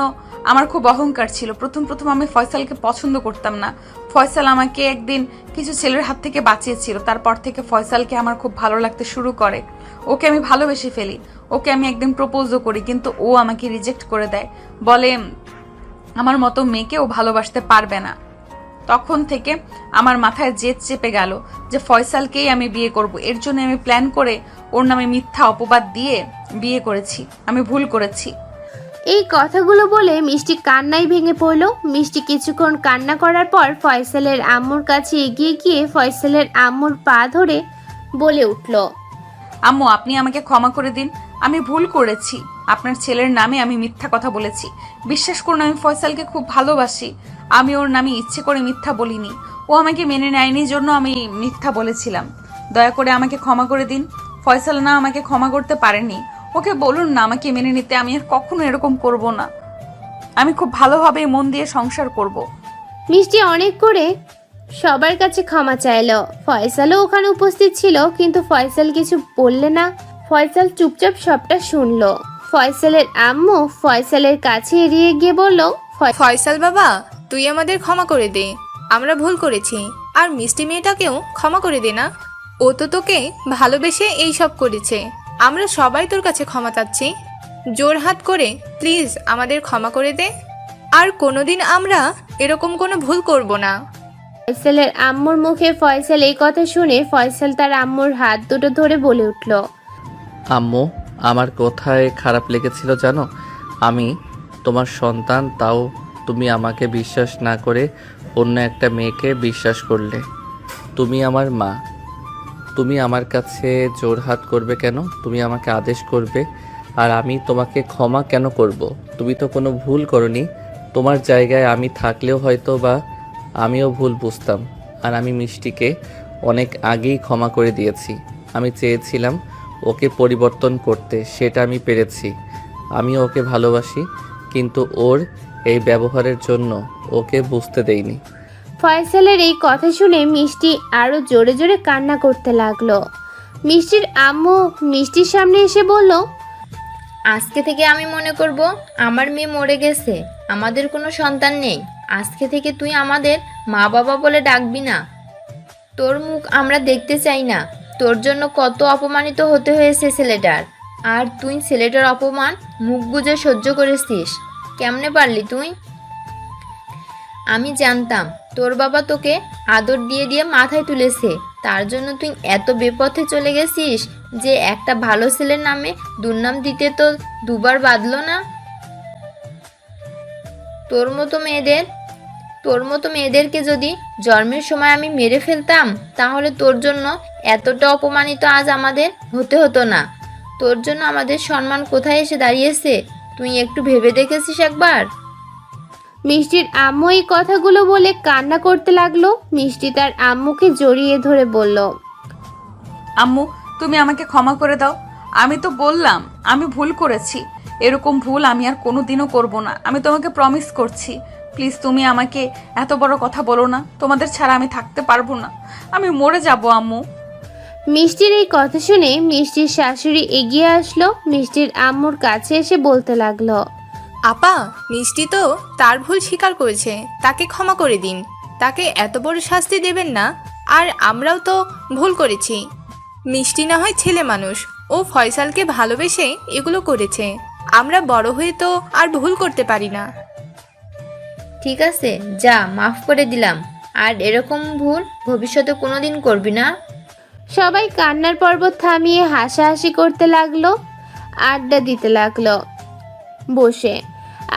আমার খুব অহংকার ছিল। প্রথম আমি ফয়সালকে পছন্দ করতাম না। ফয়সাল আমাকে একদিন কিছু ছেলের হাত থেকে বাঁচিয়েছিল। তারপর থেকে ফয়সালকে আমার খুব ভালো লাগতে শুরু করে। ওকে আমি ভালোবেসে ফেলি। ওকে আমি একদিন প্রপোজও করি, কিন্তু ও আমাকে রিজেক্ট করে দেয়। বলে আমার মতো মেয়েকে ও ভালোবাসতে পারবে না। তখন থেকে আমার মাথায় জেদ চেপে গেল যে ফয়সালকেই আমি বিয়ে করব। এর জন্য আমি প্ল্যান করে ওর নামে মিথ্যা অপবাদ দিয়ে বিয়ে করেছি। আমি ভুল করেছি।
এই কথাগুলো বলে মিষ্টি কান্নায় ভেঙে পড়ল। মিষ্টি কিছুক্ষণ কান্না করার পর ফয়সালের আম্মুর কাছে এগিয়ে গিয়ে ফয়সালের আম্মুর পা ধরে বলে উঠল,
আম্মু আপনি আমাকে ক্ষমা করে দিন। আমি ভুল করেছি। আপনার ছেলের নামে আমি মিথ্যা কথা বলেছি। বিশ্বাস করুন আমি ফয়সালকে খুব ভালোবাসি। আমি ওর নামে ইচ্ছে করে মিথ্যা বলিনি। ও আমাকে মেনে নেয়নি জন্য আমি মিথ্যা বলেছিলাম। দয়া করে আমাকে ক্ষমা করে দিন। ফয়সাল না আমাকে ক্ষমা করতে পারেনি। ওকে বলুন না আমাকে মেনে নিতে। আমি আর কখনো এরকম করব না। আমি খুব ভালোভাবে মন দিয়ে সংসার করব।
মিষ্টি অনেক করে সবার কাছে ক্ষমা চাইলো। ফয়সালও ওখানে উপস্থিত ছিল, কিন্তু ফয়সাল কিছু বললে না। ফয়সাল চুপচাপ সবটা শুনলো। ফয়সালের আম্মু ফয়সালের কাছে এড়িয়ে গিয়ে বলল,
ফয়সাল বাবা, তুই আমাদের ক্ষমা করে দে। আমরা ভুল করেছি। আর মিষ্টি মেয়েটাকেও ক্ষমা করে দে না। ও তো তোকে ভালোবেসে এই সব করেছে। আমরা সবাই তোর কাছে ক্ষমা চাচ্ছি। জোরহাত করে প্লিজ আমাদের ক্ষমা করে দে। আর কোনোদিন আমরা এরকম কোনো ভুল করব না।
ফয়সালের আম্মুর মুখে ফয়সাল এই কথা শুনে ফয়সাল তার আম্মুর হাত দুটো ধরে বলে উঠল,
আম্মু আমার কোথায় খারাপ লেগেছিল জানো? আমি তোমার সন্তান, তাও তুমি আমাকে বিশ্বাস না করে অন্য একটা মেয়েকে বিশ্বাস করলে। তুমি আমার মা, তুমি আমার কাছে জোরহাত করবে কেন? তুমি আমাকে আদেশ করবে, আর আমি তোমাকে ক্ষমা কেন করব? তুমি তো কোনো ভুল করনি। তোমার জায়গায় আমি থাকলেও হয়তো বা আমিও ভুল বুঝতাম। আর আমি মিষ্টিকে অনেক আগেই ক্ষমা করে দিয়েছি। আমি চেয়েছিলাম ওকে পরিবর্তন করতে, সেটা আমি পেরেছি। আমি ওকে ভালোবাসি, কিন্তু ওর এই ব্যবহারের জন্য ওকে বুঝতে দেইনি।
ফয়সালের এই কথা শুনে মিষ্টি আরো জোরে জোরে কান্না করতে লাগলো। মিষ্টির আম্মু মিষ্টির সামনে এসে বলল,
আজকে থেকে আমি মনে করব আমার মেয়ে মরে গেছে, আমাদের কোনো সন্তান নেই। আজকে থেকে তুই আমাদের মা বাবা বলে ডাকবি না। তোর মুখ আমরা দেখতে চাই না। তোর জন্য কত অপমানিত হতে হয়েছে ছেলেটার। আর তুই ছেলেটার অপমান মুখ বুজে সহ্য করেছিস। কেমনে পারলি তুই? আমি জানতাম তোর বাবা তোকে আদর দিয়ে দিয়ে মাথায় তুলেছে। তার জন্য তুই এত বেপথে চলে গেছিস যে একটা ভালো ছেলের নামে দুর্নাম দিতে তো দুবার বাঁধলো না। তোর মতো মেয়েদেরকে যদি জন্মের সময় আমি মেরে ফেলতাম, তাহলে তোর জন্য এতটা অপমানিত আজ আমাদের হতে হতো না। তোর জন্য আমাদের সম্মান কোথায় এসে দাঁড়িয়েছে তুই একটু ভেবে দেখেছিস একবার?
মিষ্টির আম্মু এই কথাগুলো বলে কান্না করতে লাগলো। মিষ্টি তার আম্মুকে জড়িয়ে ধরে বলল,
আম্মু তুমি আমাকে ক্ষমা করে দাও। আমি তো বললাম আমি ভুল করেছি। এরকম ভুল আমি আর কোনোদিনও করব না। আমি তোমাকে প্রমিস করছি। প্লিজ তুমি আমাকে এত বড় কথা বলো না। তোমাদের ছাড়া আমি থাকতে পারবো না। আমি মরে যাব আম্মু।
মিষ্টির এই কথা শুনে মিষ্টির শাশুড়ি এগিয়ে আসলো। মিষ্টির আম্মুর কাছে এসে বলতে লাগলো,
আপা, মিষ্টি তো তার ভুল স্বীকার করেছে। তাকে ক্ষমা করে দিন। তাকে এত বড় শাস্তি দেবেন না। আর আমরাও তো ভুল করেছি। মিষ্টি না হয় ছেলে মানুষ, ও ফয়সালকে ভালোবেসে এগুলো করেছে। আমরা বড় হয়ে তো আর ভুল করতে পারি না।
ঠিক আছে, যা, মাফ করে দিলাম। আর এরকম ভুল ভবিষ্যতে কোনোদিন করবি না।
সবাই কান্নার পর্বত থামিয়ে হাসাহাসি করতে লাগলো, আড্ডা দিতে লাগলো বসে।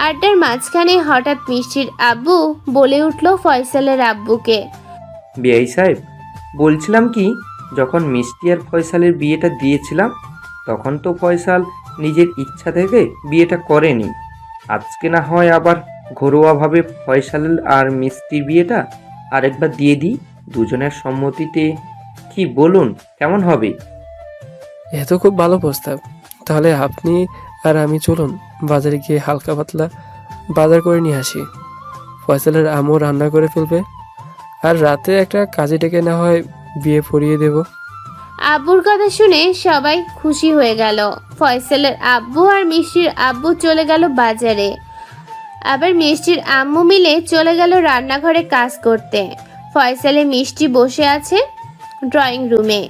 আড্ডার মাঝখানে হঠাৎ মিষ্টির আব্বু বলে উঠলো ফয়সালের আব্বুকে।
বিআই সাহেব, বলছিলাম কি, যখন মিষ্টি আর ফয়সালের বিয়েটা দিয়েছিলাম তখন তো ফয়সাল নিজের ইচ্ছা থেকে বিয়েটা করেনি। আজকে না হয় আবার ঘরোয়াভাবে ফয়সাল আর মিষ্টির বিয়েটা আরেকবার দিয়ে দিই দুজনের সম্মতিতে। কি বলুন, কেমন হবে?
এ তো খুব ভালো প্রস্তাব। তাহলে আপনি আর আমি চলুন বাজারে গিয়ে হালকা পাতলা বাজার করে নিয়ে আসি। ফয়সালের আম্মু রান্না করে ফেলবে, আর রাতে একটা কাজে ডেকে না হয় বিয়ে পড়িয়ে দেব।
আব্বুর কথা শুনে সবাই খুশি হয়ে গেল। ফয়সালের আব্বু আর মিষ্টির আব্বু চলে গেল বাজারে, আবার মিষ্টির আম্মু মিলে চলে গেল রান্নাঘরে কাজ করতে। ফয়সালে মিষ্টি বসে আছে ড্রয়িং রুমে।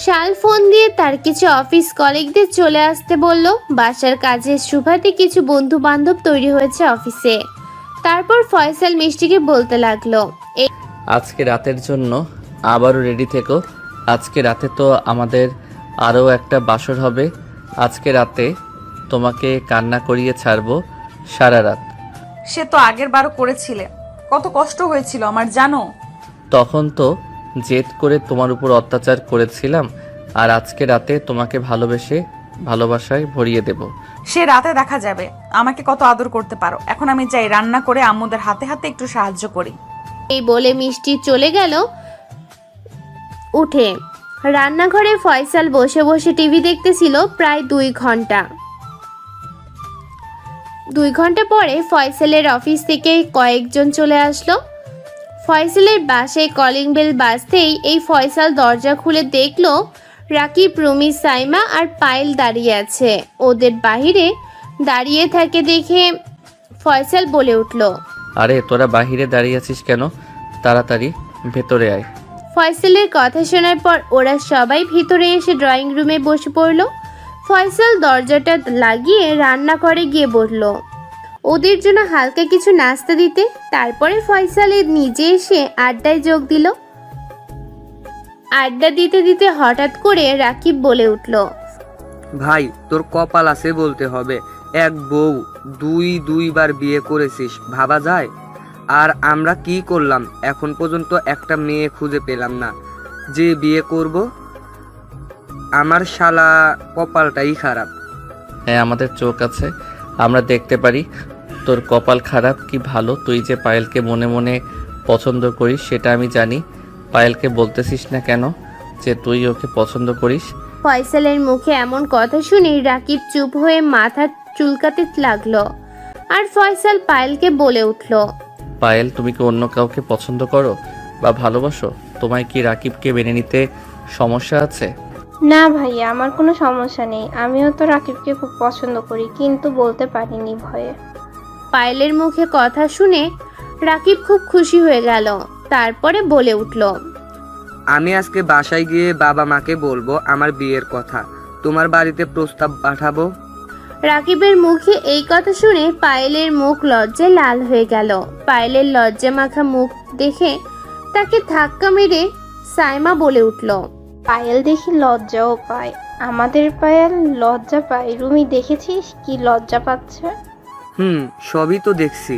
শাল ফোন দিয়ে তার কিছু অফিস কলিগদের চলে আসতে বলল। বাসার কাজের সুবাদে কিছু বন্ধু বান্ধব তৈরি হয়েছে অফিসে। তারপর ফয়সাল মিষ্টিকে বলতে লাগলো,
আজকে রাতের জন্য আবারও রেডি থেকো। আজকে রাতে তো আমাদের আরও একটা বাসর হবে। আজকে রাতে তোমাকে কান্না করিয়ে ছাড়বো সারা রাত।
সে তো আগের বারও করেছিলে, কত কষ্ট হয়েছিল আমার জানো।
তখন তো জেদ করে তোমার উপর অত্যাচার করেছিলাম, আর আজকে রাতে তোমাকে ভালোবাসায় ভরিয়ে দেব।
সে রাতে দেখা যাবে আমাকে কত আদর করতে পারো। এখন আমি যাই, রান্না করে আম্মুদের হাতে হাতে একটু সাহায্য করি।
এই বলে মিষ্টি চলে গেল উঠে। রান্নাঘরে ফয়সাল বসে বসে টিভি দেখতেছিল প্রায় 2 ঘন্টা। 2 ঘন্টা পরে ফয়সালের অফিস থেকে কয়েকজন চলে আসলো। ফয়সালের বাসায় কলিং বেল বাজতেই এই ফয়সাল দরজা খুলে দেখলো রাকিব, রুমি, সাইমা আর পায়েল দাঁড়িয়ে আছে। ওদের বাহিরে দাঁড়িয়ে থাকে দেখে ফয়সাল বলে উঠলো,
আরে তোরা বাহিরে দাঁড়িয়ে আছিস কেন? তাড়াতাড়ি ভেতরে আয়।
ফয়সালের কথা শোনার পর ওরা সবাই ভিতরে এসে ড্রয়িং রুমে বসে পড়ল। ফয়সাল দরজাটা লাগিয়ে রান্নাঘরে গিয়ে বসলো ওদের জন্য হালকা কিছু নাস্তা দিতে। তারপরে ফয়সাল নিজে এসে আড্ডায় যোগ দিল। আড্ডা দিতে দিতে হঠাৎ করে রাকিব বলে উঠল,
ভাই তোর কপাল আছে বলতে হবে, এক বউ দুইবার বিয়ে করেছিস, ভাবা যায়? আর আমরা কি করলাম, এখন পর্যন্ত একটা মেয়ে খুঁজে পেলাম না যে বিয়ে করব। আমার শালা কপালটাই খারাপ।
হ্যাঁ, আমাদের চোখ আছে, আমরা দেখতে পারি তোর কপাল খারাপ কি ভালো। তুই যে পায়েলকে মনে মনে পছন্দ করিস সেটা আমি জানি। পায়েলকে বলতেছিস না কেন যে তুই ওকে পছন্দ করিস?
ফয়সালের মুখে এমন কথা শুনে রাকিব চুপ হয়ে মাথা চুলকাতে লাগলো। আর ফয়সাল পায়েলকে বলে উঠল,
পায়েল, তুমি কি অন্য কাউকে পছন্দ করো বা ভালোবাসো? তোমায় কি রাকিবকে মেনে নিতে সমস্যা আছে?
না ভাইয়া, আমার কোনো সমস্যা নেই। আমিও তো রাকিবকে খুব পছন্দ করি, কিন্তু বলতে পারিনি ভয়ে।
পায়েলের মুখে কথা শুনে রাকিব খুব খুশি হয়ে গেল। তারপরে বলে উঠল,
আমি আজকে বাসায় গিয়ে বাবা মাকে বলবো আমার বিয়ের কথা, তোমার বাড়িতে প্রস্তাব পাঠাবো।
রাকিবের মুখে এই কথা শুনে পায়েলের মুখ লজ্জায় লাল হয়ে গেল। পায়েলের লজ্জা মাখা মুখ দেখে তাকে ধাক্কা মেরে সাইমা বলে উঠল,
পায়েল দেখি লজ্জাও পায়। আমাদের পায়েল লজ্জা পায়। রুমি দেখেছিস কি লজ্জা পাচ্ছে?
সবই তো দেখছি।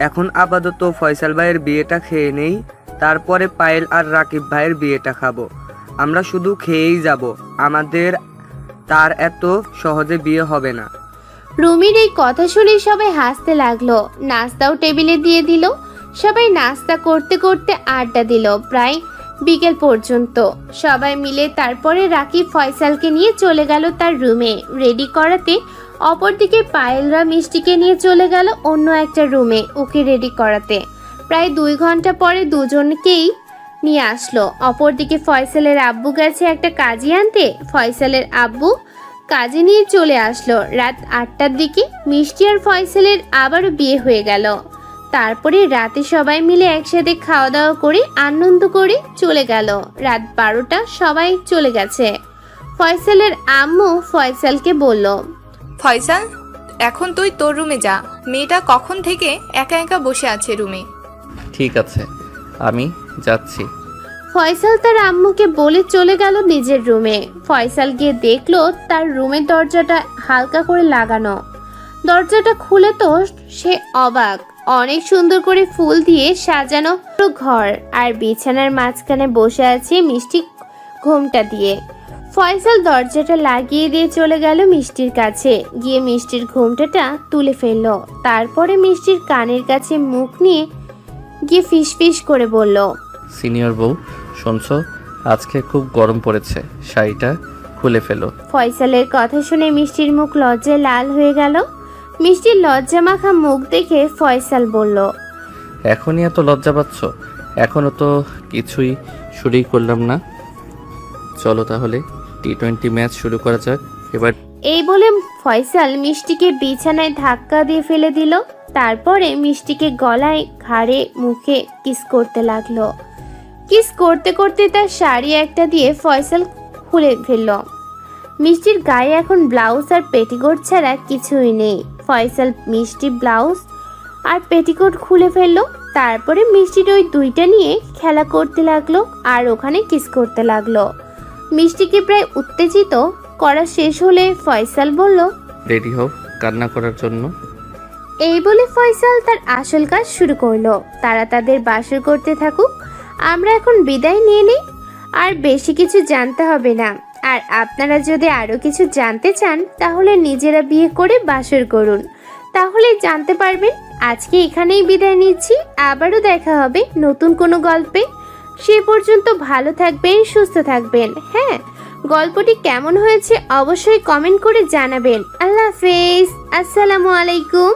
এখন আপাতত ফয়সাল ভাইয়ের বিয়েটা খেয়ে নেই, তারপরে পায়েল আর রাকিব ভাইয়ের বিয়েটা খাবো। আমরা শুধু খেয়েই যাব, আমাদের তার এত সহজে বিয়ে হবে না।
রুমির এই কথা শুনে সবাই হাসতে লাগলো। নাস্তাও টেবিলে দিয়ে দিল। সবাই নাস্তা করতে করতে আড্ডা দিল প্রায় বিকেল পর্যন্ত। সবাই মিলে তারপরে রাকিব ফয়সালকে নিয়ে চলে গেল তার রুমে রেডি করাতে। অপরদিকে পায়েলরা মিষ্টিকে নিয়ে চলে গেল অন্য একটা রুমে ওকে রেডি করাতে। প্রায় 2 ঘন্টা পরে দুজনকেই নিয়ে আসলো। অপরদিকে ফয়সালের আব্বু গেছে একটা কাজী আনতে। ফয়সালের আব্বু কাজে নিয়ে চলে আসলো রাত 8টার দিকে। মিষ্টি আর ফয়সালের আবারও বিয়ে হয়ে গেল। তারপরে রাতে সবাই মিলে একসাথে খাওয়া দাওয়া করে আনন্দ করে চলে গেল। রাত 12টা সবাই চলে গেছে। ফয়সালের আম্মু ফয়সালকে বলল,
ফয়সাল, এখন তুই তোর রুমে যা। মেয়েটা কখন থেকে একা একা বসে আছে রুমে।
ঠিক আছে, আমি যাচ্ছি।
ফয়সাল তার আম্মুকে বলে চলে গেল নিজের রুমে। ফয়সাল গিয়ে দেখলো তার রুমের দরজাটা হালকা করে লাগানো। দরজাটা খুলে তো সে অবাক, অনেক সুন্দর করে ফুল দিয়ে সাজানো পুরো ঘর, আর বিছানার মাঝখানে বসে আছে মিষ্টি ঘোমটা দিয়ে। ফয়সাল দরজাটা লাগিয়ে দিয়ে চলে গেল মিষ্টির কাছে, গিয়ে মিষ্টির ঘোমটাটা তুলে ফেললো। তারপরে মিষ্টির কানের কাছে মুখ নিয়ে গিয়ে ফিস ফিস করে বলল,
সিনিয়র বউ শুনছো, আজকে খুব গরম পড়েছে, শাড়িটা খুলে ফেলো।
ফয়সালের কথা শুনে মিষ্টির মুখ লজ্জায় লাল হয়ে গেল। মিষ্টির লজ্জা মাখা মুখ দেখে ফয়সাল বলল,
এখনই এত লজ্জা পাচ্ছ? এখনও তো কিছুই শুরুই করলাম না। চলো তাহলে টি-20 ম্যাচ শুরু করা যাক এবার।
এই বলে ফয়সাল মিষ্টিকে বিছানায় ধাক্কা দিয়ে ফেলে দিল। তারপরে মিষ্টিকে গলায়, ঘাড়ে, মুখে কিস করতে লাগলো। কিস করতে করতে তার শাড়ি একটা দিয়ে ফয়সাল খুলে ফেলল। মিষ্টির গায়ে এখন ব্লাউজ আর পেটিকোট ছাড়া কিছুই নেই। ফয়সাল মিষ্টি ব্লাউজ আর পেটিকোট খুলে ফেললো। তারপরে মিষ্টির ওই দুইটা নিয়ে খেলা করতে লাগলো আর ওখানে কিস করতে লাগলো। মিষ্টিকে প্রায় উত্তেজিত করা শেষ হলে ফয়সাল বলল,
রেডি হও কান্না করার জন্য।
এই বলে ফয়সাল তার আসল কাজ শুরু করলো। তারা তাদের বাসর করতে থাকুক, আমরা এখন বিদায় নিয়ে নিই। আর বেশি কিছু জানতে হবে না। আর আপনারা যদি আরো কিছু জানতে চান তাহলে নিজেরা বিয়ে করে বাসর করুন, তাহলে জানতে পারবেন। আজকে এখানেই বিদায় নিচ্ছি, আবারও দেখা হবে নতুন কোনো গল্পে। সে পর্যন্ত ভালো থাকবেন, সুস্থ থাকবেন। হ্যাঁ, গল্পটি কেমন হয়েছে অবশ্যই কমেন্ট করে জানাবেন। আল্লাহ হাফেজ, আসসালামু আলাইকুম।